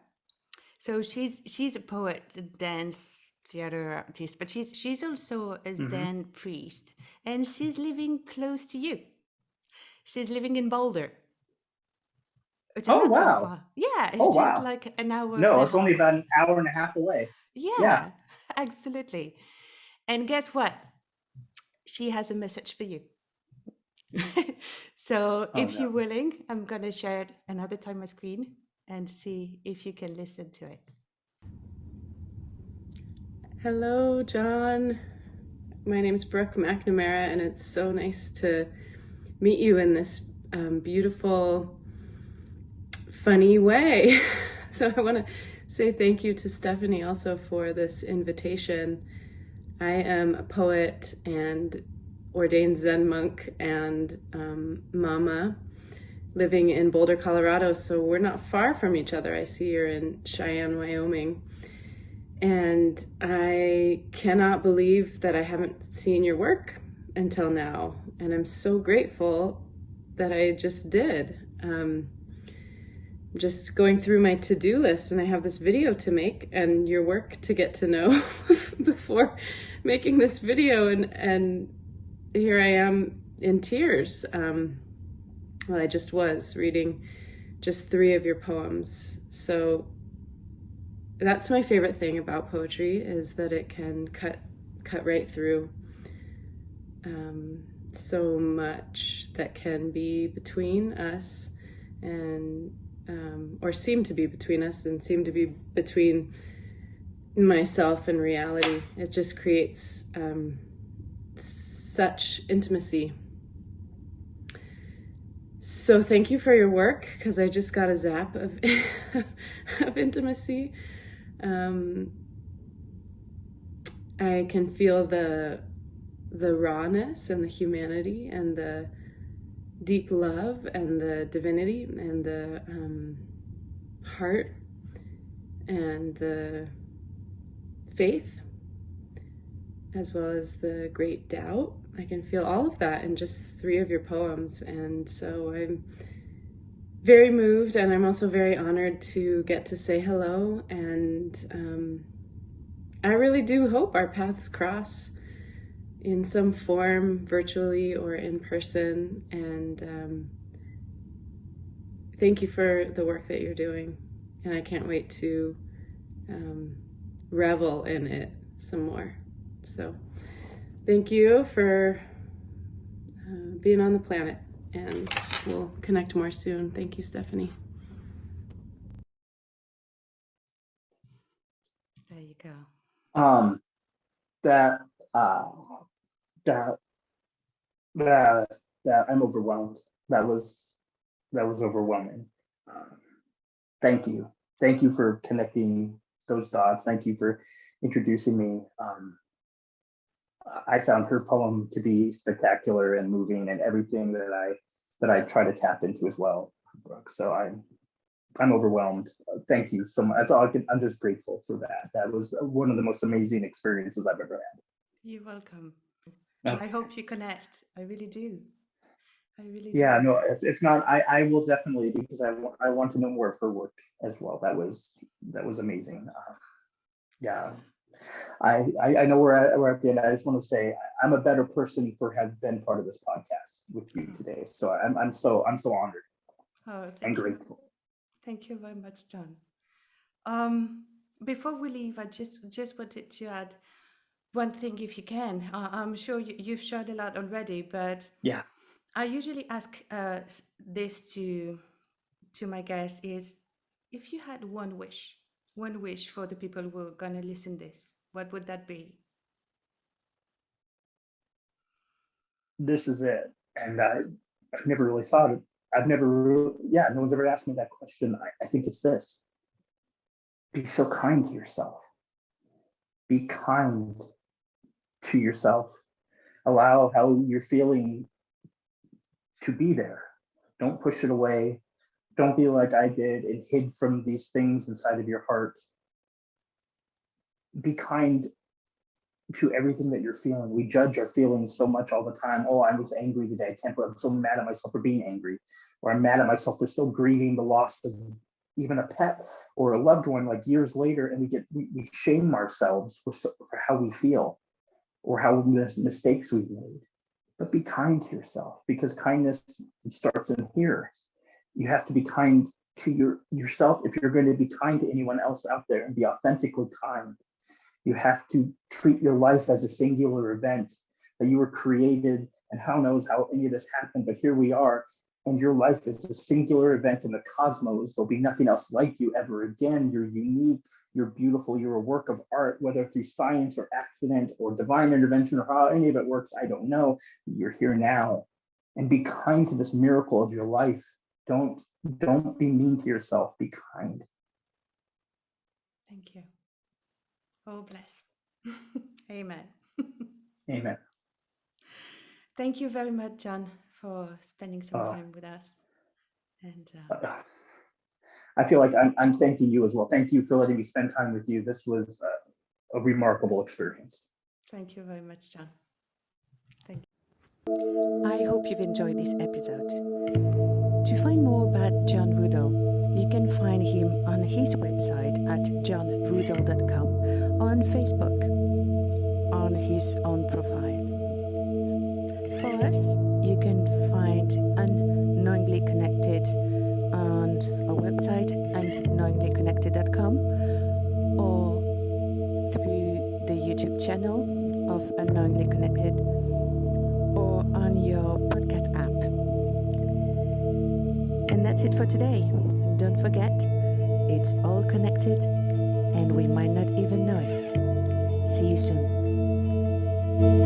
B: So she's a poet, a dance theater artist, but she's also a Zen priest, and she's living close to you. She's living in Boulder, which is
A: Oh
B: not so
A: wow.
B: far. Yeah,
A: Oh
B: she's
A: wow.
B: like an hour and
A: No,
B: a
A: it's only
B: half.
A: about an hour and a half away.
B: Yeah,
A: Yeah.
B: absolutely. And guess what? She has a message for you. So
A: Oh
B: if
A: no.
B: you're willing, I'm going to share it another time my screen and see if you can listen to it.
E: Hello, John. My name's Brooke McNamara, and it's so nice to meet you in this beautiful, funny way. So I want to say thank you to Stephanie also for this invitation. I am a poet and ordained Zen monk and mama living in Boulder, Colorado, so we're not far from each other. I see you're in Cheyenne, Wyoming. And I cannot believe that I haven't seen your work until now. And I'm so grateful that I just did. Just going through my to-do list, and I have this video to make and your work to get to know before making this video. And here I am in tears. Well, I just was reading just 3 of your poems. So that's my favorite thing about poetry, is that it can cut right through so much that can be between us and or seem to be between us and seem to be between myself and reality. It just creates such intimacy. So thank you for your work, because I just got a zap of of intimacy. I can feel the rawness and the humanity and the deep love and the divinity and the heart and the faith, as well as the great doubt. I can feel all of that in just 3 of your poems, and so I'm very moved, and I'm also very honored to get to say hello, and I really do hope our paths cross in some form, virtually or in person, and thank you for the work that you're doing, and I can't wait to revel in it some more. So thank you for being on the planet, and we'll connect more soon. Thank you, Stephanie.
B: There you go.
A: That I'm overwhelmed. That was overwhelming. Thank you for connecting those dots. Thank you for introducing me. I found her poem to be spectacular and moving, and everything that I try to tap into as well, Brooke. So I'm overwhelmed. Thank you so much. That's all I can. I'm just grateful for that. That was one of the most amazing experiences I've ever had.
B: You're welcome.
A: Okay.
B: I hope you connect. I really do. I really
A: Yeah,
B: do.
A: no, if not, I will definitely, because I want to know more of her work as well. That was amazing. Yeah, I know we're at the end. I just want to say I'm a better person for have been part of this podcast with you today. So I'm so honored
B: Oh,
A: and
B: thank you.
A: grateful.
B: Thank you very much, John. Before we leave, I just wanted to add, one thing, if you can. I'm sure you've shared a lot already, but
A: Yeah.
B: I usually ask this to my guests is, if you had one wish for the people who are gonna listen this, what would that be?
A: This is it. And I've never really thought of, yeah, no one's ever asked me that question. I think it's this: be so kind to yourself. Be kind to yourself. Allow how you're feeling to be there. Don't push it away. Don't be like I did and hid from these things inside of your heart. Be kind to everything that you're feeling. We judge our feelings so much all the time. Oh, I was angry today. I can't believe I'm so mad at myself for being angry. Or I'm mad at myself for still grieving the loss of even a pet or a loved one like years later. And we shame ourselves for how we feel or how mistakes we've made. But be kind to yourself, because kindness, it starts in here. You have to be kind to yourself if you're going to be kind to anyone else out there and be authentically kind. You have to treat your life as a singular event that you were created, and how knows how any of this happened, but here we are, and your life is a singular event in the cosmos. There'll be nothing else like you ever again. You're unique, you're beautiful, you're a work of art, whether through science or accident or divine intervention or how any of it works, I don't know. You're here now, and be kind to this miracle of your life. Don't be mean to yourself, be kind.
B: Thank you. Oh, bless. Amen.
A: Amen.
B: Thank you very much, John, for spending some time with us. And
A: I feel like I'm thanking you as well. Thank you for letting me spend time with you. This was a remarkable experience.
B: Thank you very much, John. Thank you. I hope you've enjoyed this episode. To find more about John Roedel, you can find him on his website at johnroedel.com, on Facebook, on his own profile. For us, you can find Unknowingly Connected on our website, unknowinglyconnected.com, or through the YouTube channel of Unknowingly Connected, or on your podcast app. And that's it for today. And don't forget, it's all connected, and we might not even know it. See you soon.